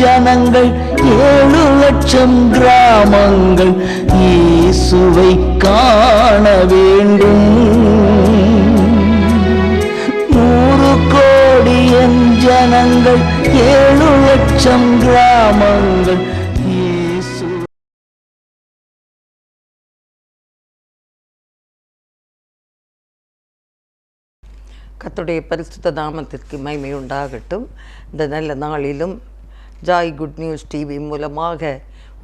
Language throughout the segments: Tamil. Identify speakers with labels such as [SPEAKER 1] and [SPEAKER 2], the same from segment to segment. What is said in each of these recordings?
[SPEAKER 1] ஜனங்கள் 7 லட்சம் கிராமங்கள் இயேசுவை காண வேண்டும். 100 கோடி என் ஜனங்கள் 7 லட்சம் கிராமங்கள் இயேசு.
[SPEAKER 2] கர்த்தருடைய பரிசுத்த நாமத்திற்கு மகிமை உண்டாகட்டும். இந்த நல்ல நாளிலும் ஜாய் குட் நியூஸ் டிவி மூலமாக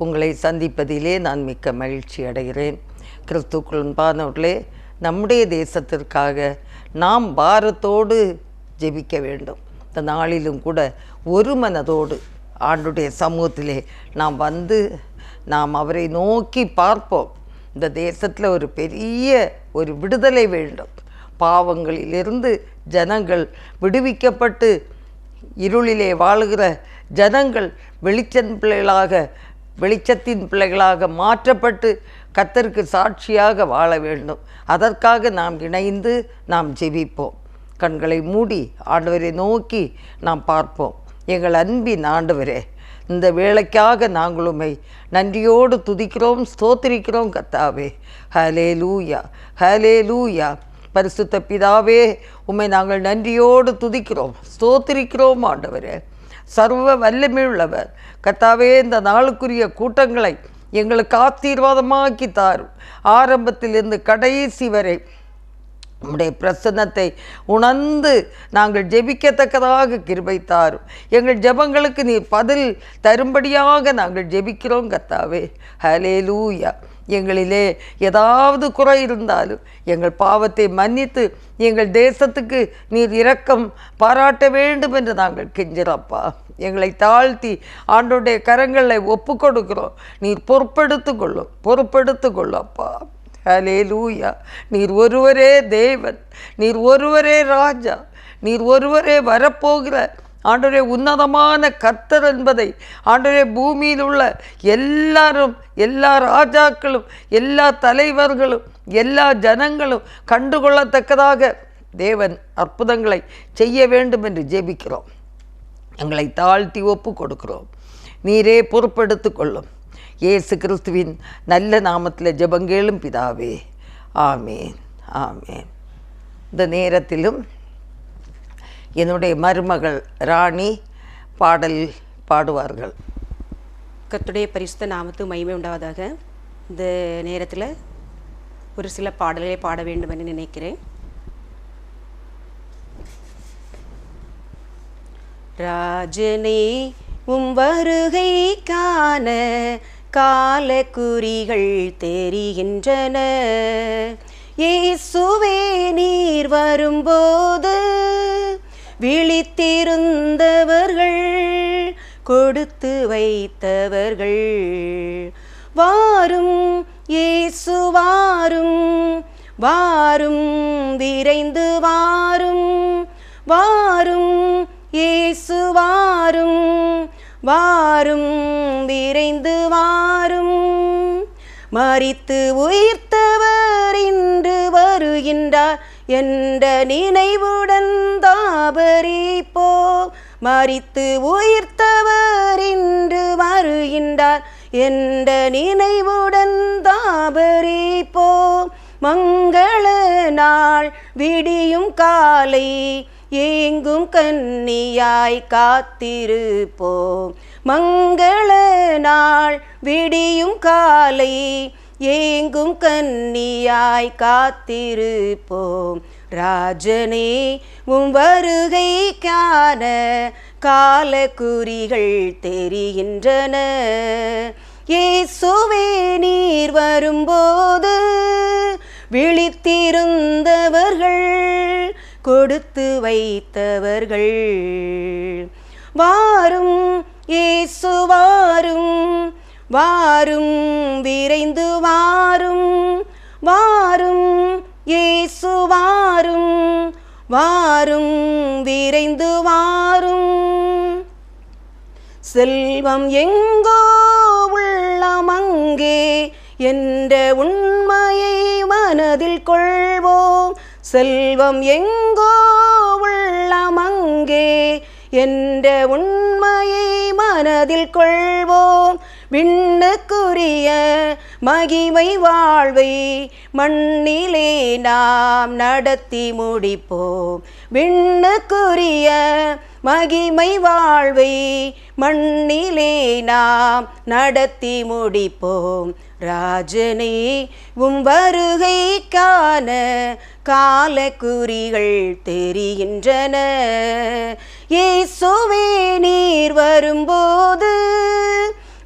[SPEAKER 2] உங்களை சந்திப்பதிலே நான் மிக்க மகிழ்ச்சி அடைகிறேன். கிறிஸ்துவுக்குள் அன்பானவர்களே, நம்முடைய தேசத்திற்காக நாம் பாரத்தோடு ஜெபிக்க வேண்டும். இந்த நாளிலும் கூட ஒரு மனதோடு ஆண்டுடைய சமூகத்திலே நாம் வந்து நாம் அவரை நோக்கி பார்ப்போம். இந்த தேசத்தில் ஒரு பெரிய ஒரு விடுதலை வேண்டும். பாவங்களிலிருந்து ஜனங்கள் விடுவிக்கப்பட்டு இருளிலே வாழுகிற ஜனங்கள் வெளிச்சத்தின் பிள்ளைகளாக மாற்றப்பட்டு கர்த்தருக்கு சாட்சியாக வாழ வேண்டும். அதற்காக நாம் இணைந்து நாம் ஜெபிப்போம். கண்களை மூடி ஆண்டவரை நோக்கி நாம் பார்ப்போம். எங்கள் அன்பின் ஆண்டவரே, இந்த வேளைக்காக நாங்கள் உம்மை நன்றியோடு துதிக்கிறோம், ஸ்தோத்திரிக்கிறோம் கர்த்தாவே. ஹல்லேலூயா, ஹல்லேலூயா. பரிசுத்த பிதாவே, உம்மை நாங்கள் நன்றியோடு துதிக்கிறோம், ஸ்தோத்திரிக்கிறோம் ஆண்டவரே. சர்வ வல்லமையுள்ளவர் கர்த்தாவே, இந்த நாளுக்குரிய கூட்டங்களை எங்களுக்கு ஆசீர்வாதமாக்கி தாரும். ஆரம்பத்திலிருந்து கடைசி வரை உம்முடைய பிரசன்னத்தை உணர்ந்து நாங்கள் ஜெபிக்கத்தக்கதாக கிருபை தாரும். எங்கள் ஜெபங்களுக்கு நீர் பதில் தரும்படியாக நாங்கள் ஜெபிக்கிறோம் கர்த்தாவே. ஹல்லேலூயா. எங்களிலே ஏதாவது குறை இருந்தாலும் எங்கள் பாவத்தை மன்னித்து எங்கள் தேசத்துக்கு நீர் இரக்கம் பாராட்ட வேண்டும் என்று நாங்கள் கெஞ்சிறப்பா. எங்களை தாழ்த்தி ஆண்டோடைய கரங்களை ஒப்பு கொடுக்கிறோம். நீர் பொறுப்பெடுத்து கொள்ளப்பா. ஹல்லேலூயா. நீர் ஒருவரே தேவன், நீர் ஒருவரே ராஜா, நீர் ஒருவரே வரப்போகிற ஆண்டவரே உன்னதமான கர்த்தர் என்பதை ஆண்டவரே பூமியில் உள்ள எல்லாரும், எல்லா ராஜாக்களும், எல்லா தலைவர்களும், எல்லா ஜனங்களும் கண்டுகொள்ளத்தக்கதாக தேவன் அற்புதங்களை செய்ய வேண்டும் என்று ஜெபிக்கிறோம். எங்களை தாழ்த்தி ஒப்பு கொடுக்கிறோம். நீரே பொறுப்பெடுத்து கொள்ளும். இயேசு கிறிஸ்துவின் நல்ல நாமத்தில் ஜெபங்கேளும் பிதாவே. ஆமேன், ஆமேன். இந்த நேரத்திலும் என்னுடைய மருமகள் ராணி பாடல் பாடுவார்கள்.
[SPEAKER 3] கர்த்தருடைய பரிசுத்த நாமத்துக்கு மகிமை உண்டாவதாக. இந்த நேரத்தில் ஒரு சில பாடல்களை பாட வேண்டும் என்று நினைக்கிறேன். ராஜனே, உம் வருகை காண கால குறிகள் தெரிகின்றன. இயேசுவே, நீர் வரும்போது விழித்திருந்தவர்கள் கொடுத்து வைத்தவர்கள் வாரும் இயேசு வாரும், வாரும் விரைந்து வாரும், வாரும் இயேசு வாரும், வாரும் விரைந்து வாரும். மரித்து உயிர்த்தவர் இன்று வருகின்றார் என்ற நினைவுடன் தாபரிப்போ. மரித்து உயிர்த்தவர் இன்று வருகின்றார் என்ற நினைவுடன் தாபரிப்போ. மங்கள நாள் விடியும் காலை ஏங்கும் கன்னியாய் காத்திருப்போம். மங்கள நாள் விடியும் காலை ஏங்கும் கன்னியாய் காத்திருப்போம். ராஜனே, உம் வருகை காண கால குறிகள் தெரிகின்றன. இயேசுவே, நீர் வரும்போது விழித்திருந்தவர்கள் கொடுத்து வைத்தவர்கள் வாரும் இயேசு வாரும், வாரும் விரைந்து வாரும், வாரும் இயேசு வாரும், வாரும் விரைந்து வாரும். செல்வம் எங்கோ உள்ளம் அங்கே என்ற உண்மையை மனதில் கொள்வோம். செல்வம் எங்கோ உள்ளம் அங்கே என்ற உண்மையை மனதில் கொள்வோம். விண்ணுக்குரிய மகிமை வாழ்வை மண்ணிலே நாம் நடத்தி முடிப்போம். விண்ணுக்குரிய மகிமை வாழ்வை மண்ணிலே நாம் நடத்தி முடிப்போம். ராஜனே உம் வருகை காண காலக்குறிகள் தெரிகின்றன. இயேசுவே நீர் வரும்போது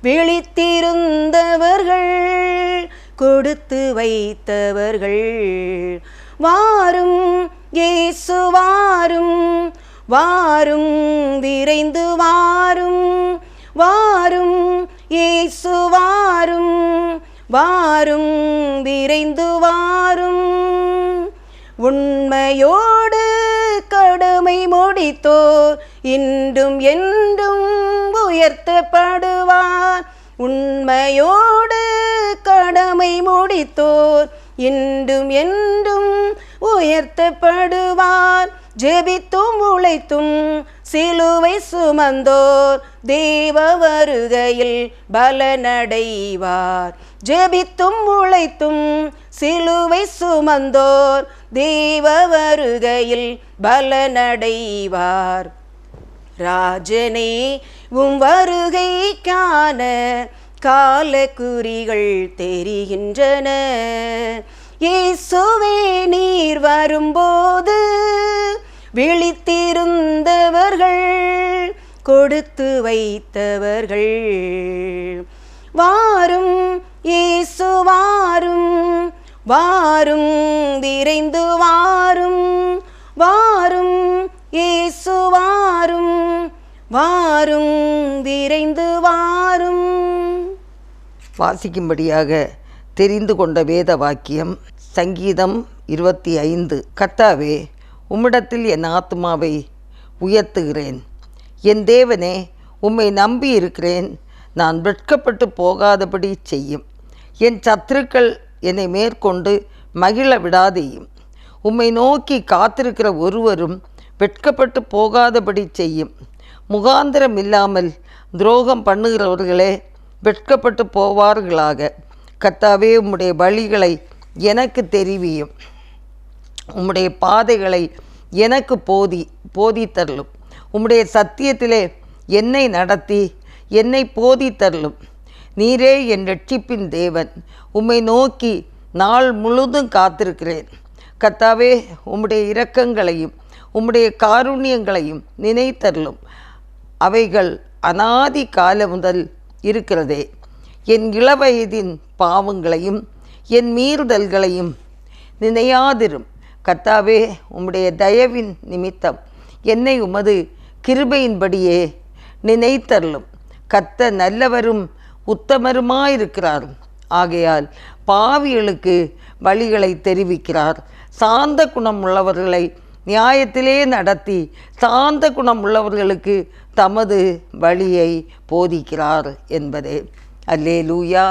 [SPEAKER 3] விழித்திருந்தவர்கள் கொடுத்து வைத்தவர்கள் வாரும் இயேசு வாரும், வாரும் விரைந்து வாரும், வாரும் இயேசு வாரும், வாரும் விரைந்து வாரும். உண்மையோடு கடமை முடித்தோர் இன்றும் என்றும் உயர்த்தப்படுவார். உண்மையோடு கடமை முடித்தோர் இன்றும் என்றும் உயர்த்தப்படுவார். ஜெபித்தும் உழைத்தும் சிலுவை சுமந்தோர் தேவ வருகையில் பலனடைவார். ஜெபித்தும் உழைத்தும் சிலுவை சுமந்தோர் தேவ வருகையில் பலனடைவார். ராஜனே உம் வருகை காண காலக்குறிகள் தெரிகின்றன. இயேசுவே நீர் வரும்போது விழித்திருந்தவர்கள் கொடுத்து வைத்தவர்கள் வாரும் இயேசு வாரும், வாரும் விரைந்து வாரும், வாரும் இயேசு வாரும், வாரும் விரைந்து வாரும்.
[SPEAKER 2] வாசிக்கும்படியாக தெரிந்து கொண்ட வேத வாக்கியம் சங்கீதம் 25. கர்த்தாவே, உம்மிடத்தில் என் ஆத்துமாவை உயர்த்துகிறேன். என் தேவனே, உம்மை நம்பி இருக்கிறேன். நான் வெட்கப்பட்டு போகாதபடி செய்யும். என் சத்துருக்கள் என்னை மேற்கொண்டு மகிழ விடாதேயும். உம்மை நோக்கி காத்திருக்கிற ஒருவரும் வெட்கப்பட்டு போகாதபடி செய்யும். முகாந்திரம் இல்லாமல் துரோகம் பண்ணுகிறவர்களே வெட்கப்பட்டு போவார்களாக. கர்த்தாவே, உம்முடைய வழிகளை எனக்கு தெரிவியும். உம்முடைய பாதைகளை எனக்கு போதித்தருளும். உம்முடைய சத்தியத்திலே என்னை நடத்தி என்னை போதித்தருளும். நீரே என் இரட்சிப்பின் தேவன். உம்மை நோக்கி நாள் முழுதும் காத்திருக்கிறேன். கர்த்தாவே, உம்முடைய இரக்கங்களையும் உம்முடைய காருண்யங்களையும் நினைத்தருளும். அவைகள் அநாதி காலம் முதல் இருக்கிறதே. என் இளவயதின் பாவங்களையும் என் மீறுதல்களையும் நினையாதிரும். கர்த்தாவே, உம்முடைய தயவின் நிமித்தம் என்னை உமது கிருபையின்படியே நினைத்தருளும். கர்த்தர் நல்லவரும் உத்தமருமாயிருக்கிறார். ஆகையால் பாவிகளுக்கு வழிகளை தெரிவிக்கிறார். சாந்த குணம் உள்ளவர்களை நியாயத்திலே நடத்தி சாந்த குணம் உள்ளவர்களுக்கு தமது வழியை போதிக்கிறார் என்பதே. அல்லேலூயா.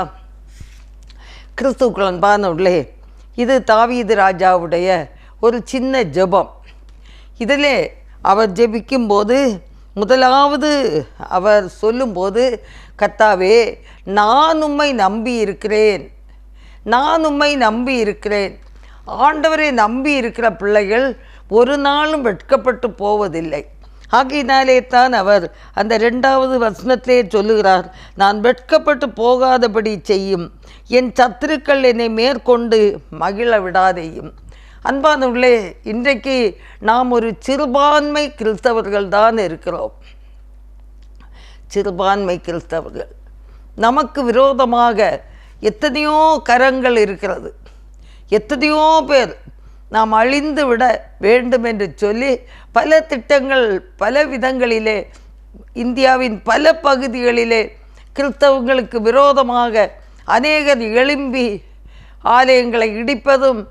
[SPEAKER 2] கிறிஸ்துவுக்குள் அன்பானவர்களே, இது தாவீது ராஜாவுடைய ஒரு சின்ன ஜெபம். இதில் அவர் ஜெபிக்கும்போது முதலாவது அவர் சொல்லும்போது, கர்த்தாவே, நான் உம்மை நம்பி இருக்கிறேன், நான் உம்மை நம்பி இருக்கிறேன். ஆண்டவரை நம்பி இருக்கிற பிள்ளைகள் ஒரு நாளும் வெட்கப்பட்டு போவதில்லை. ஆகையினாலே தான் அவர் அந்த 2வது வசனத்திலே சொல்லுகிறார், நான் வெட்கப்பட்டு போகாதபடி செய்யும். என் சத்துருக்கள் என்னை மேற்கொண்டு மகிழ விடாதேயும். அன்பானவர்களே, இன்றைக்கு நாம் ஒரு சிறுபான்மை கிறிஸ்தவர்கள் தான் இருக்கிறோம். சிறுபான்மை கிறிஸ்தவர்கள். நமக்கு விரோதமாக எத்தனையோ கரங்கள் இருக்கிறது. எத்தனையோ பேர் நாம் அழிந்து விட வேண்டும் என்று சொல்லி பல திட்டங்கள் பல விதங்களிலே இந்தியாவின் பல பகுதிகளிலே கிறிஸ்தவங்களுக்கு விரோதமாக அநேகர் எழும்பி ஆலயங்களை இடிப்பதும்,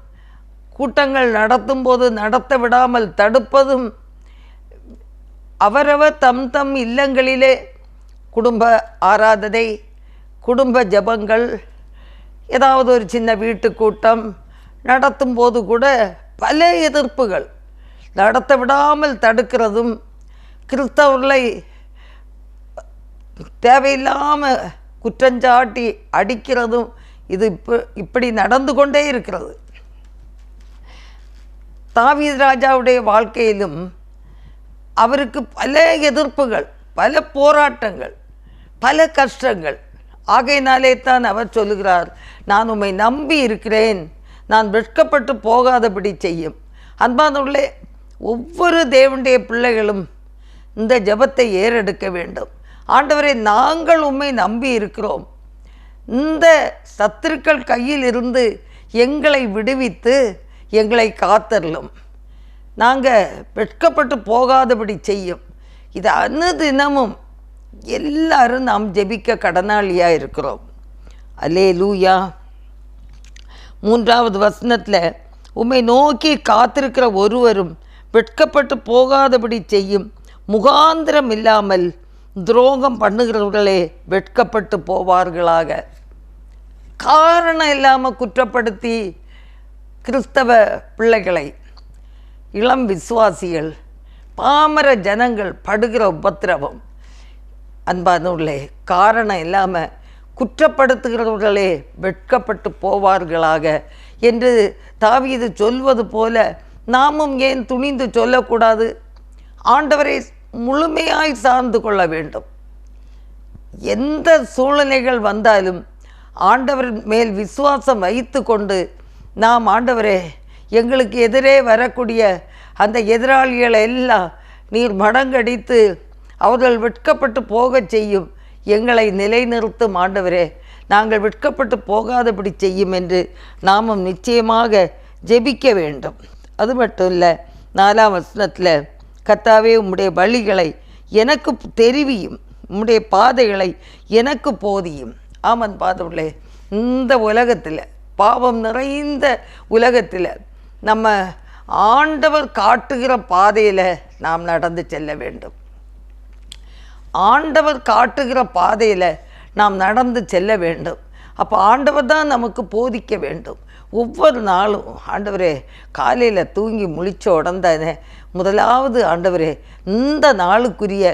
[SPEAKER 2] கூட்டங்கள் நடத்தும் போது நடத்த விடாமல் தடுப்பதும், அவரவர் தம் தம் இல்லங்களிலே குடும்ப ஆராதனை, குடும்ப ஜபங்கள், ஏதாவது ஒரு சின்ன வீட்டு கூட்டம் நடத்தும் போது கூட பல எதிர்ப்புகள், நடத்த விடாமல் தடுக்கிறதும், கிறிஸ்தவர்களை தேவையில்லாமல் குற்றஞ்சாட்டி அடிக்கிறதும் இது இப்படி நடந்து கொண்டே இருக்கிறது. தாவீது ராஜாவுடைய வாழ்க்கையிலும் அவருக்கு பல எதிர்ப்புகள், பல போராட்டங்கள், பல கஷ்டங்கள். ஆகையினாலே தான் அவர் சொல்லுகிறார், நான் உம்மை நம்பி இருக்கிறேன், நான் வெட்கப்பட்டு போகாதபடி செய்யும். அன்பானவர்களே, ஒவ்வொரு தேவனுடைய பிள்ளைகளும் இந்த ஜெபத்தை ஏறெடுக்க வேண்டும். ஆண்டவரே, நாங்கள் உம்மை நம்பி இருக்கிறோம், இந்த சத்துருக்கள் கையில் இருந்து எங்களை விடுவித்து எங்களை காத்தரலும், நாங்கள் வெட்கப்பட்டு போகாதபடி செய்யும். இது அனுதினமும் எல்லாரும் நாம் ஜெபிக்க கடனாளியாக இருக்கிறோம். அல்லேலூயா. 3வது வசனத்தில், உம்மை நோக்கி காத்திருக்கிற ஒருவரும் வெட்கப்பட்டு போகாதபடி செய்யும், முகாந்திரம் இல்லாமல் துரோகம் பண்ணுகிறவர்களே வெட்கப்பட்டு போவார்களாக. காரணம் இல்லாமல் குற்றப்படுத்தி கிறிஸ்தவ பிள்ளைகளை, இளம் விசுவாசிகள், பாமர ஜனங்கள் படுகிற உபத்திரவம், அன்பானவர்களே, காரணம் இல்லாமல் குற்றப்படுத்துகிறவர்களே வெட்கப்பட்டு போவார்களாக என்று தாவீது சொல்வது போல நாமும் ஏன் துணிந்து சொல்லக்கூடாது? ஆண்டவரை முழுமையாய் சார்ந்து கொள்ள வேண்டும். எந்த சூழ்நிலைகள் வந்தாலும் ஆண்டவர் மேல் விசுவாசம் வைத்து கொண்டு நாம், ஆண்டவரே, எங்களுக்கு எதிரே வரக்கூடிய அந்த எதிராளிகளை எல்லாம் நீர் மடங்கடித்து அவர்கள் வெட்கப்பட்டு போகச் செய்யும், எங்களை நிலைநிறுத்தும் ஆண்டவரே, நாங்கள் வெட்கப்பட்டு போகாதபடி செய்யும் என்று நாமும் நிச்சயமாக ஜெபிக்க வேண்டும். அது மட்டும் இல்லை, 4ஆம் வசனத்தில், கர்த்தாவே, உம்முடைய வழிகளை எனக்கு தெரிவியும், உம்முடைய பாதைகளை எனக்கு போதியும். ஆமன் பாதவுள்ளே, இந்த உலகத்தில், பாவம் நிறைந்த உலகத்தில் நம்ம ஆண்டவர் காட்டுகிற பாதையில் நாம் நடந்து செல்ல வேண்டும். ஆண்டவர் காட்டுகிற பாதையில் நாம் நடந்து செல்ல வேண்டும். அப்போ ஆண்டவர் தான் நமக்கு போதிக்க வேண்டும். ஒவ்வொரு நாளும், ஆண்டவரே, காலையில் தூங்கி முழிச்ச உடனே முதலாவது, ஆண்டவரே, இந்த நாளுக்குரிய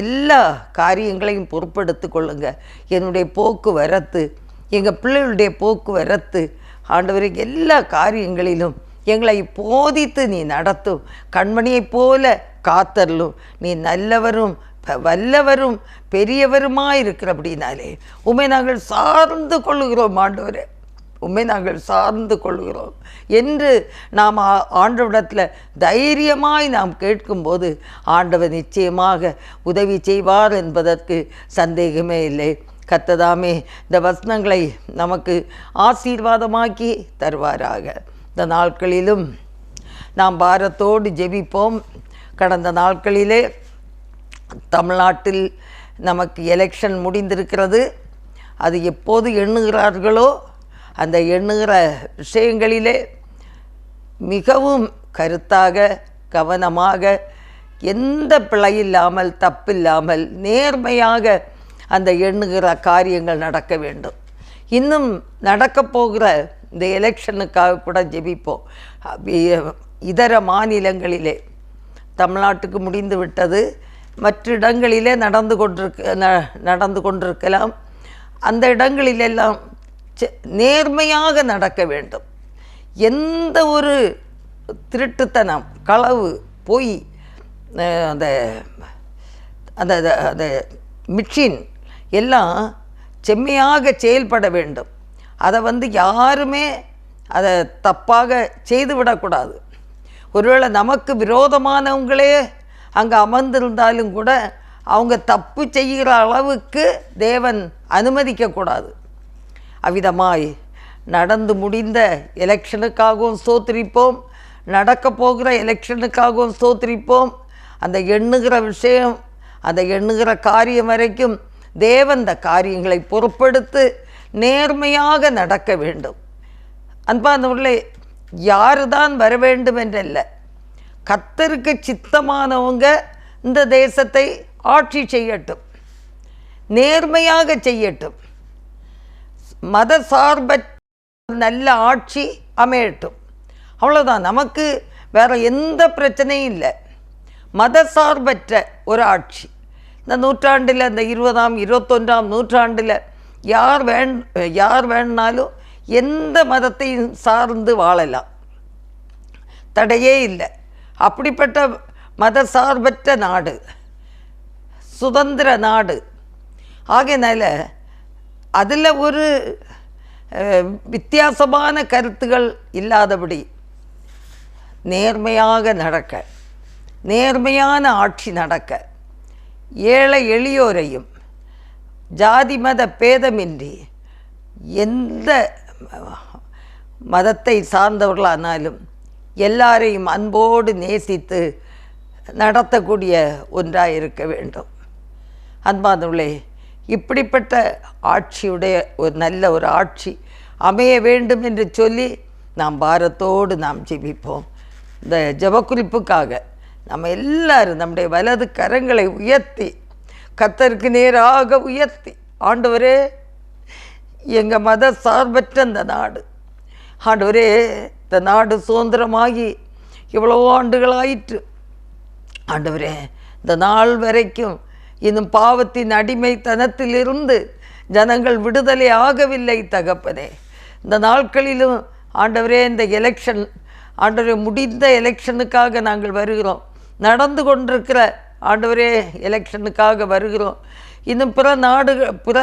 [SPEAKER 2] எல்லா காரியங்களையும் பொறுப்பெடுத்து கொள்ளுங்க. என்னுடைய போக்குவரத்து, எங்கள் பிள்ளைகளுடைய போக்குவரத்து, ஆண்டவரே, எல்லா காரியங்களிலும் எங்களை போதித்து நீ நடத்தும். கண்மணியைப் போல காத்தரலும். நீ நல்லவரும் வல்லவரும் பெரியவருமாயிருக்கிறபடினாலே உம்மை நாங்கள் சார்ந்து கொள்ளுகிறோம். ஆண்டவரே, உம்மை நாங்கள் சார்ந்து கொள்கிறோம் என்று நாம் ஆண்டவரிடத்தில் தைரியமாய் நாம் கேட்கும்போது ஆண்டவர் நிச்சயமாக உதவி செய்வார் என்பதற்கு சந்தேகமே இல்லை. கர்த்ததாமே இந்த வசனங்களை நமக்கு ஆசீர்வாதமாக்கி தருவாராக. இந்த நாட்களிலும் நாம் பாரத்தோடு ஜெபிப்போம். கடந்த நாட்களிலே தமிழ்நாட்டில் நமக்கு எலெக்ஷன் முடிந்திருக்கிறது. அது எப்போது எண்ணுகிறார்களோ அந்த எண்ணுகிற விஷயங்களிலே மிகவும் கருத்தாக, கவனமாக, எந்த பிழையில்லாமல், தப்பில்லாமல், நேர்மையாக அந்த எண்ணுகிற காரியங்கள் நடக்க வேண்டும். இன்னும் நடக்கப் போகிற இந்த எலெக்ஷனுக்காக கூட ஜெபிப்போம். இதர மாநிலங்களிலே, தமிழ்நாட்டுக்கு முடிந்து விட்டது, மற்ற இடங்களிலே நடந்து கொண்டிருக்கலாம். அந்த இடங்களிலெல்லாம் நேர்மையாக நடக்க வேண்டும். எந்த ஒரு திருட்டுத்தனம், களவு, பொய், அந்த அந்த அந்த மிஷின் எல்லாம் செம்மையாக செயல்பட வேண்டும். அதை யாருமே அதை தப்பாக செய்துவிடக்கூடாது. ஒருவேளை நமக்கு விரோதமானவங்களே அங்கே அமர்ந்திருந்தாலும் கூட அவங்க தப்பு செய்கிற அளவுக்கு தேவன் அனுமதிக்கக்கூடாது. அவ்விதமாய் நடந்து முடிந்த எலெக்ஷனுக்காகவும் ஸ்தோத்திரிப்போம், நடக்க போகிற எலெக்ஷனுக்காகவும் ஸ்தோத்திரிப்போம். அந்த எண்ணுகிற விஷயம், அந்த எண்ணுகிற காரியம் வரைக்கும் தேவன் இந்த காரியங்களை பொறுப்பெடுத்து நேர்மையாக நடக்க வேண்டும். அன்பானவர்களே, யாரு தான் வர வேண்டும் என்றல்ல, கர்த்தருக்கு சித்தமானவங்க இந்த தேசத்தை ஆட்சி செய்யட்டும், நேர்மையாக செய்யட்டும், மத சார்பற்ற நல்ல ஆட்சி அமையட்டும். அவ்வளோதான். நமக்கு வேறு எந்த பிரச்சனையும் இல்லை. மதசார்பற்ற ஒரு ஆட்சி. இந்த நூற்றாண்டில், இந்த 20ஆம் 21ஆம் நூற்றாண்டில் யார் வேணுனாலும் எந்த மதத்தையும் சார்ந்து வாழலாம், தடையே இல்லை. அப்படிப்பட்ட மதசார்பற்ற நாடு, சுதந்திர நாடு. ஆகையினால அதில் ஒரு வித்தியாசமான கருத்துகள் இல்லாதபடி நேர்மையாக நடக்க, நேர்மையான ஆட்சி நடக்க, ஏழை எளியோரையும் ஜாதி மத பேதமின்றி எந்த மதத்தை சார்ந்தவர்களானாலும் எல்லாரையும் அன்போடு நேசித்து நடத்தக்கூடிய ஒன்றாக இருக்க வேண்டும். அன்பானவர்களே, இப்படிப்பட்ட ஆட்சியுடைய ஒரு நல்ல ஒரு ஆட்சி அமைய வேண்டும் என்று சொல்லி நாம் பாரத்தோடு நாம் ஜெபிப்போம். இந்த ஜெபக்குறிப்புக்காக நம்ம எல்லாரும் நம்முடைய வலது கரங்களை உயர்த்தி கர்த்தருக்கு நேராக உயர்த்தி, ஆண்டவரே, எங்கள் மத சார்பற்ற இந்த நாடு, ஆண்டவரே, இந்த நாடு சுதந்திரமாகி இவ்வளோ ஆண்டுகளாயிற்று, ஆண்டவரே, இந்த நாள் வரைக்கும் இன்னும் பாவத்தின் அடிமைத்தனத்திலிருந்து ஜனங்கள் விடுதலை ஆகவில்லை தகப்பனே. இந்த நாட்களிலும் ஆண்டவரே, இந்த எலெக்ஷன், ஆண்டவரே, முடிந்த எலெக்ஷனுக்காக நாங்கள் வருகிறோம். நடந்து கொண்டிருக்கிற ஆண்டவரே எலெக்ஷனுக்காக வருகிறோம். இன்னும் பிற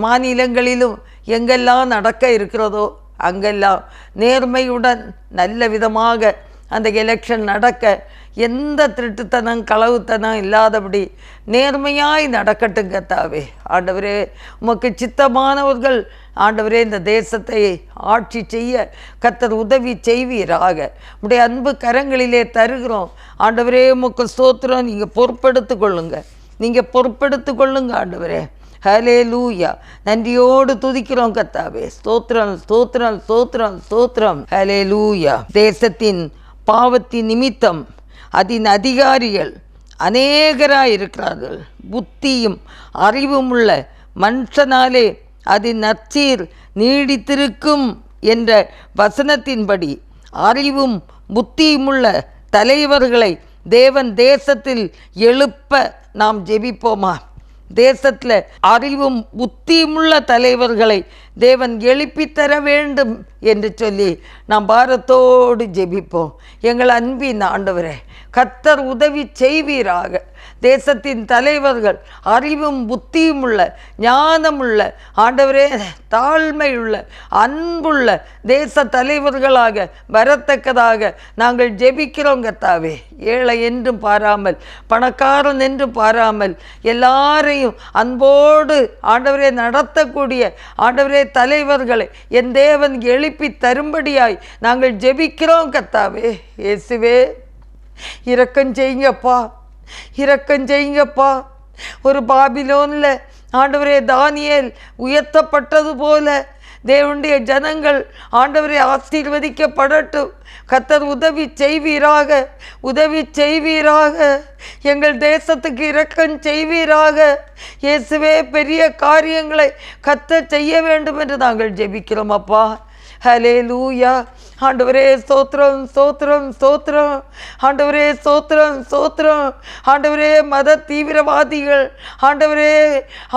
[SPEAKER 2] மாநிலங்களிலும் எங்கெல்லாம் நடக்க இருக்கிறதோ அங்கெல்லாம் நேர்மையுடன் நல்ல விதமாக அந்த எலெக்ஷன் நடக்க, எந்த திருட்டுத்தனம் களவுத்தனம் இல்லாதபடி நேர்மையாய் நடக்கட்டும் கர்த்தாவே. ஆண்டவரே, உமக்கு சித்தமானவர்கள் ஆண்டவரே இந்த தேசத்தை ஆட்சி செய்ய கர்த்தர் உதவி செய்வீராக. உடைய அன்பு கரங்களிலே தருகிறோம் ஆண்டவரே. உமக்கு ஸ்தோத்திரம். நீங்கள் பொறுப்பெடுத்து கொள்ளுங்க, நீங்கள் பொறுப்பெடுத்து கொள்ளுங்க ஆண்டவரே. ஹல்லேலூயா. நன்றியோடு துதிக்கிறோம் கர்த்தாவே. ஸ்தோத்திரம், ஸ்தோத்திரம், ஸ்தோத்திரம், ஸ்தோத்திரம். ஹல்லேலூயா. தேசத்தின் பாவத்தின் நிமித்தம் அதன் அதிகாரிகள் அநேகராயிருக்கிறார்கள். புத்தியும் அறிவும் உள்ள மனுஷனாலே அதன் நற்சீர் நீடித்திருக்கும் என்ற வசனத்தின்படி அறிவும் புத்தியுமுள்ள தலைவர்களை தேவன் தேசத்தில் எழுப்ப நாம் ஜெபிப்போமா? தேசத்தில் அறிவும் புத்தியுமுள்ள தலைவர்களை தேவன் எழுப்பித்தர வேண்டும் என்று சொல்லி நாம் பாரத்தோடு ஜெபிப்போம். எங்கள் அன்பின் ஆண்டவரே, கர்த்தர் உதவி செய்வீராக. தேசத்தின் தலைவர்கள் அறிவும் புத்தியுமுள்ள, ஞானமுள்ள, ஆண்டவரே, தாழ்மையுள்ள, அன்புள்ள தேச தலைவர்களாக வரத்தக்கதாக நாங்கள் ஜெபிக்கிறோம் கர்த்தாவே. ஏழை என்றும் பாராமல், பணக்காரன் என்றும் பாராமல் எல்லாரையும் அன்போடு ஆண்டவரே நடத்தக்கூடிய ஆண்டவரே தலைவர்களை என் தேவன் எழுப்பி தரும்படியாய் நாங்கள் ஜெபிக்கிறோம் கர்த்தாவே. இயேசுவே, இரக்கம் செய்யுங்கப்பா, இரக்கம் செய்யுங்கப்பா. ஒரு பாபிலோனில் ஆண்டவரே தானியேல் உயர்த்தப்பட்டது போல தேவனுடைய ஜனங்கள் ஆண்டவரை ஆசீர்வதிக்கப்படட்டும். கர்த்தர் உதவி செய்வீராக, உதவி செய்வீராக. எங்கள் தேசத்துக்கு இரக்கம் செய்வீராக. இயேசுவே, பெரிய காரியங்களை கர்த்தர் செய்ய வேண்டும் என்று நாங்கள் ஜெபிக்கிறோம் அப்பா. ஹல்லேலூயா. ஆண்டவரே ஸ்தோத்திரம், ஸ்தோத்திரம், ஸ்தோத்திரம். ஆண்டவரே ஸ்தோத்திரம், ஸ்தோத்திரம். ஆண்டவரே, மத தீவிரவாதிகள் ஆண்டவரே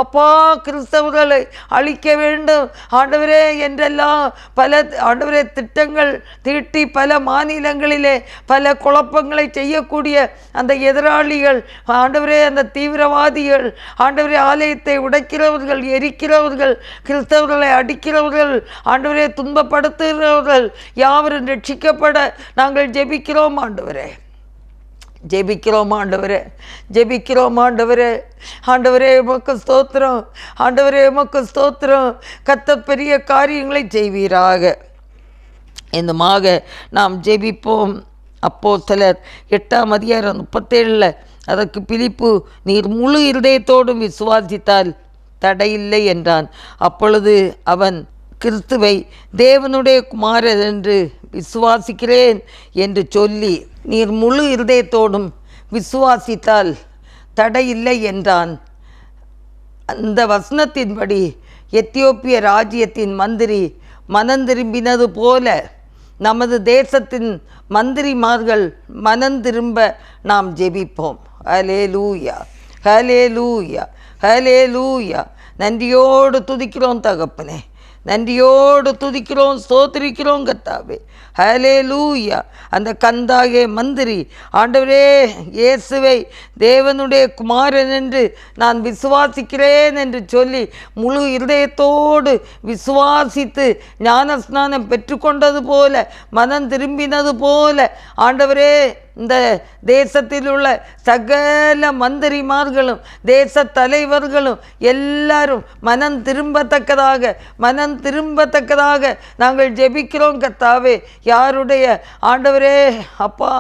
[SPEAKER 2] அப்பா கிறிஸ்தவர்களை அழிக்க வேண்டும் ஆண்டவரே என்றெல்லாம் பல ஆண்டவரே திட்டங்கள் தீட்டி பல மாநிலங்களிலே பல குழப்பங்களை செய்யக்கூடிய அந்த எதிராளிகள் ஆண்டவரே, அந்த தீவிரவாதிகள் ஆண்டவரே, ஆலயத்தை உடைக்கிறவர்கள், எரிக்கிறவர்கள், கிறிஸ்தவர்களை அடிக்கிறவர்கள், ஆண்டவரே துன்பப்படுத்துகிறவர்கள் யாவரும் ரட்சிக்கப்பட நாங்கள் ஜெபிக்கிறோம் ஆண்டவரே, ஜெபிக்கிறோம் ஆண்டவரே, ஜெபிக்கிறோம் ஆண்டவரே. ஆண்டவரே உமக்கு ஸ்தோத்திரம், ஆண்டவரே உமக்கு ஸ்தோத்திரம். கர்த்தர் பெரிய காரியங்களை செய்வீராக. என்னமாக நாம் ஜெபிப்போம். அப்போஸ்தலர் 8ஆம் அதிகாரம் 37 அதற்கு பிலிப்பு, நீர் முழு இருதயத்தோடும் விசுவாசித்தால் தடையில்லை என்றான். அப்பொழுது அவன், கிறிஸ்துவை தேவனுடைய குமாரர் என்று விசுவாசிக்கிறேன் என்று சொல்லி, நீர் முழு இருதயத்தோடும் விசுவாசித்தால் தடையில்லை என்றான். அந்த வசனத்தின்படி எத்தியோப்பிய ராஜ்யத்தின் மந்திரி மனம் திரும்பினது போல நமது தேசத்தின் மந்திரிமார்கள் மனந்திரும்ப நாம் ஜெபிப்போம். ஹல்லேலூயா, ஹல்லேலூயா, ஹல்லேலூயா. நன்றியோடு துதிக்கிறோம் தகப்பனே, நன்றியோடு துதிக்கிறோம், ஸ்தோத்திரிக்கிறோம் கர்த்தாவே. ஹல்லேலூயா. அந்த கந்தாகிய மந்திரி ஆண்டவரே இயேசுவை தேவனுடைய குமாரன் என்று நான் விசுவாசிக்கிறேன் என்று சொல்லி முழு இருதயத்தோடு விசுவாசித்து ஞானஸ்நானம் பெற்றுக்கொண்டது போல, மனம் திரும்பினது போல ஆண்டவரே இந்த தேசத்தில் உள்ள சகல மந்திரிமார்களும் தேச தலைவர்களும் எல்லாரும் மனம் திரும்பத்தக்கதாக நாங்கள் ஜெபிக்கிறோம் கர்த்தாவே. யாருடைய ஆண்டவரே அப்பா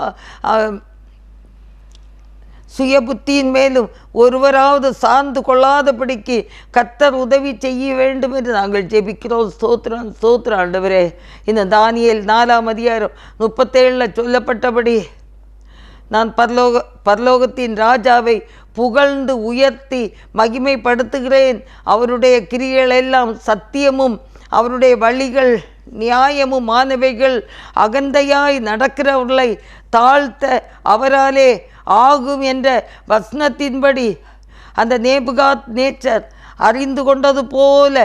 [SPEAKER 2] சுய புத்தியின் மேலும் ஒருவராவது சார்ந்து கொள்ளாதபடிக்கு கர்த்தர் உதவி செய்ய வேண்டும் என்று நாங்கள் ஜெபிக்கிறோம். ஸ்தோத்திரம், ஸ்தோத்திரம் ஆண்டவரே. இந்த தானியேல் 4ஆம் அதிகாரம் 37 சொல்லப்பட்டபடி நான் பரலோகத்தின் ராஜாவை புகழ்ந்து உயர்த்தி மகிமைப்படுத்துகிறேன். அவருடைய கிரியைகள் எல்லாம் சத்தியமும் அவருடைய வழிகள் நியாயமுமானவைகள். அகந்தையாய் நடக்கிறவர்களை தாழ்த்த அவராலே ஆகும் என்ற வசனத்தின்படி அந்த நேபுகாத் நேச்சர் அறிந்து கொண்டது போல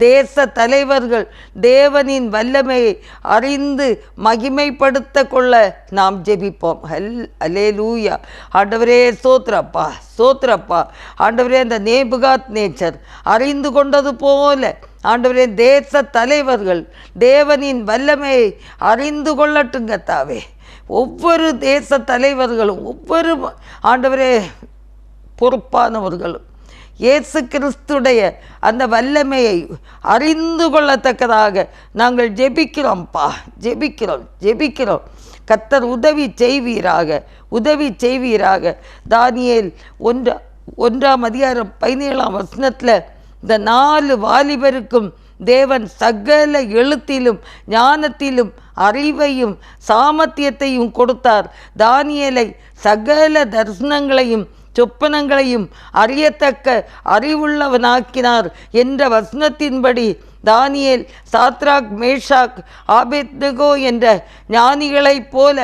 [SPEAKER 2] தேச தலைவர்கள் தேவனின் வல்லமையை அறிந்து மகிமைப்படுத்த கொள்ள நாம் ஜெபிப்போம். அல்லேலூயா. ஆண்டவரே சோத்ரப்பா, சோத்ரப்பா. ஆண்டவரே அந்த நேபுகாத் நேச்சர் அறிந்து கொண்டது போல ஆண்டவரே தேச தலைவர்கள் தேவனின் வல்லமையை அறிந்து கொள்ளட்டுங்க தாவே. ஒவ்வொரு தேச தலைவர்களும் ஒவ்வொரு ஆண்டவரே பொறுப்பானவர்களும் இயேசு கிறிஸ்துடைய அந்த வல்லமையை அறிந்து கொள்ளத்தக்கதாக நாங்கள் ஜெபிக்கிறோம்ப்பா, ஜெபிக்கிறோம். கர்த்தர் உதவி செய்வீராக. தானியேல் 1ஆம் அதிகாரம் 17ஆம் வசனத்தில் இந்த 4 வாலிபருக்கும் தேவன் சகல எழுத்திலும் ஞானத்திலும் அறிவையும் சாமர்த்தியத்தையும் கொடுத்தார். தானியேலை சகல தரிசனங்களையும் சொப்பனங்களையும் அறியத்தக்க அறிவுள்ளவனாக்கினார் என்ற வசனத்தின்படி தானியேல் சாத்ராக் மேஷாக் ஆபேத்நேகோ என்ற ஞானிகளைப் போல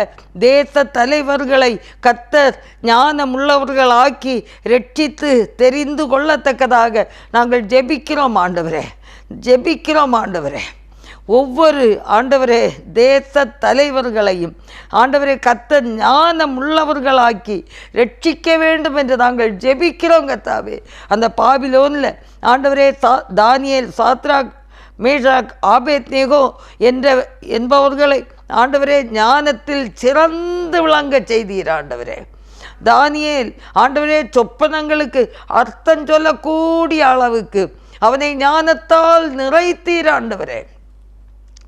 [SPEAKER 2] தேச தலைவர்களை கர்த்தர் ஞானமுள்ளவர்களாக்கி ரட்சித்து தெரிந்து கொள்ளத்தக்கதாக நாங்கள் ஜெபிக்கிறோம் ஆண்டவரே. ஒவ்வொரு ஆண்டவரே தேச தலைவர்களையும் ஆண்டவரே கர்த்தர் ஞானம் உள்ளவர்களாக்கி ரட்சிக்க வேண்டும் என்று நாங்கள் ஜெபிக்கிறோம் கர்த்தாவே. அந்த பாபிலோனில் ஆண்டவரே தானியேல் சாத்ராக் மேஷாக் ஆபேத்நேகோ என்பவர்களை ஆண்டவரே ஞானத்தில் சிறந்து விளங்க செய்தீர் ஆண்டவரே. தானியேல் ஆண்டவரே சொப்பனங்களுக்கு அர்த்தம் சொல்லக்கூடிய அளவுக்கு அவனை ஞானத்தால் நிறைத்தீர் ஆண்டவரே.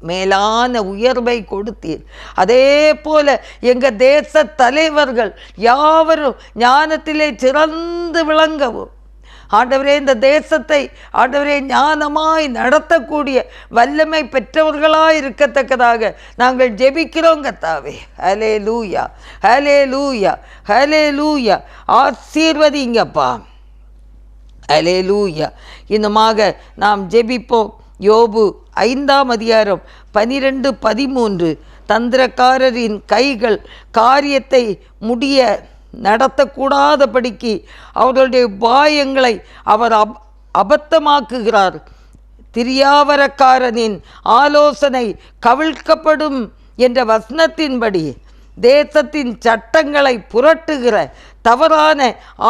[SPEAKER 2] மேலான உயர்வை கொடுத்தீர். அதே போல எங்கள் தேச தலைவர்கள் யாவரும் ஞானத்திலே சிறந்து விளங்கவும் ஆண்டவரே இந்த தேசத்தை ஆண்டவரே ஞானமாய் நடத்தக்கூடிய வல்லமை பெற்றவர்களாய் இருக்கத்தக்கதாக நாங்கள் ஜெபிக்கிறோம் கர்த்தாவே. ஹல்லேலூயா, ஹல்லேலூயா, ஹல்லேலூயா. ஆசீர்வதிங்கப்பா. ஹல்லேலூயா. இன்னுமாக நாம் ஜெபிப்போம். யோபு 5ஆம் அதிகாரம் 12-13 தந்திரக்காரரின் கைகள் காரியத்தை முடிய நடத்தக்கூடாதபடிக்கு அவர்களுடைய உபாயங்களை அவர் அபத்தமாக்குகிறார். திரியாவரக்காரனின் ஆலோசனை கவிழ்க்கப்படும் என்ற வசனத்தின்படி தேசத்தின் சட்டங்களை புரட்டுகிற தவறான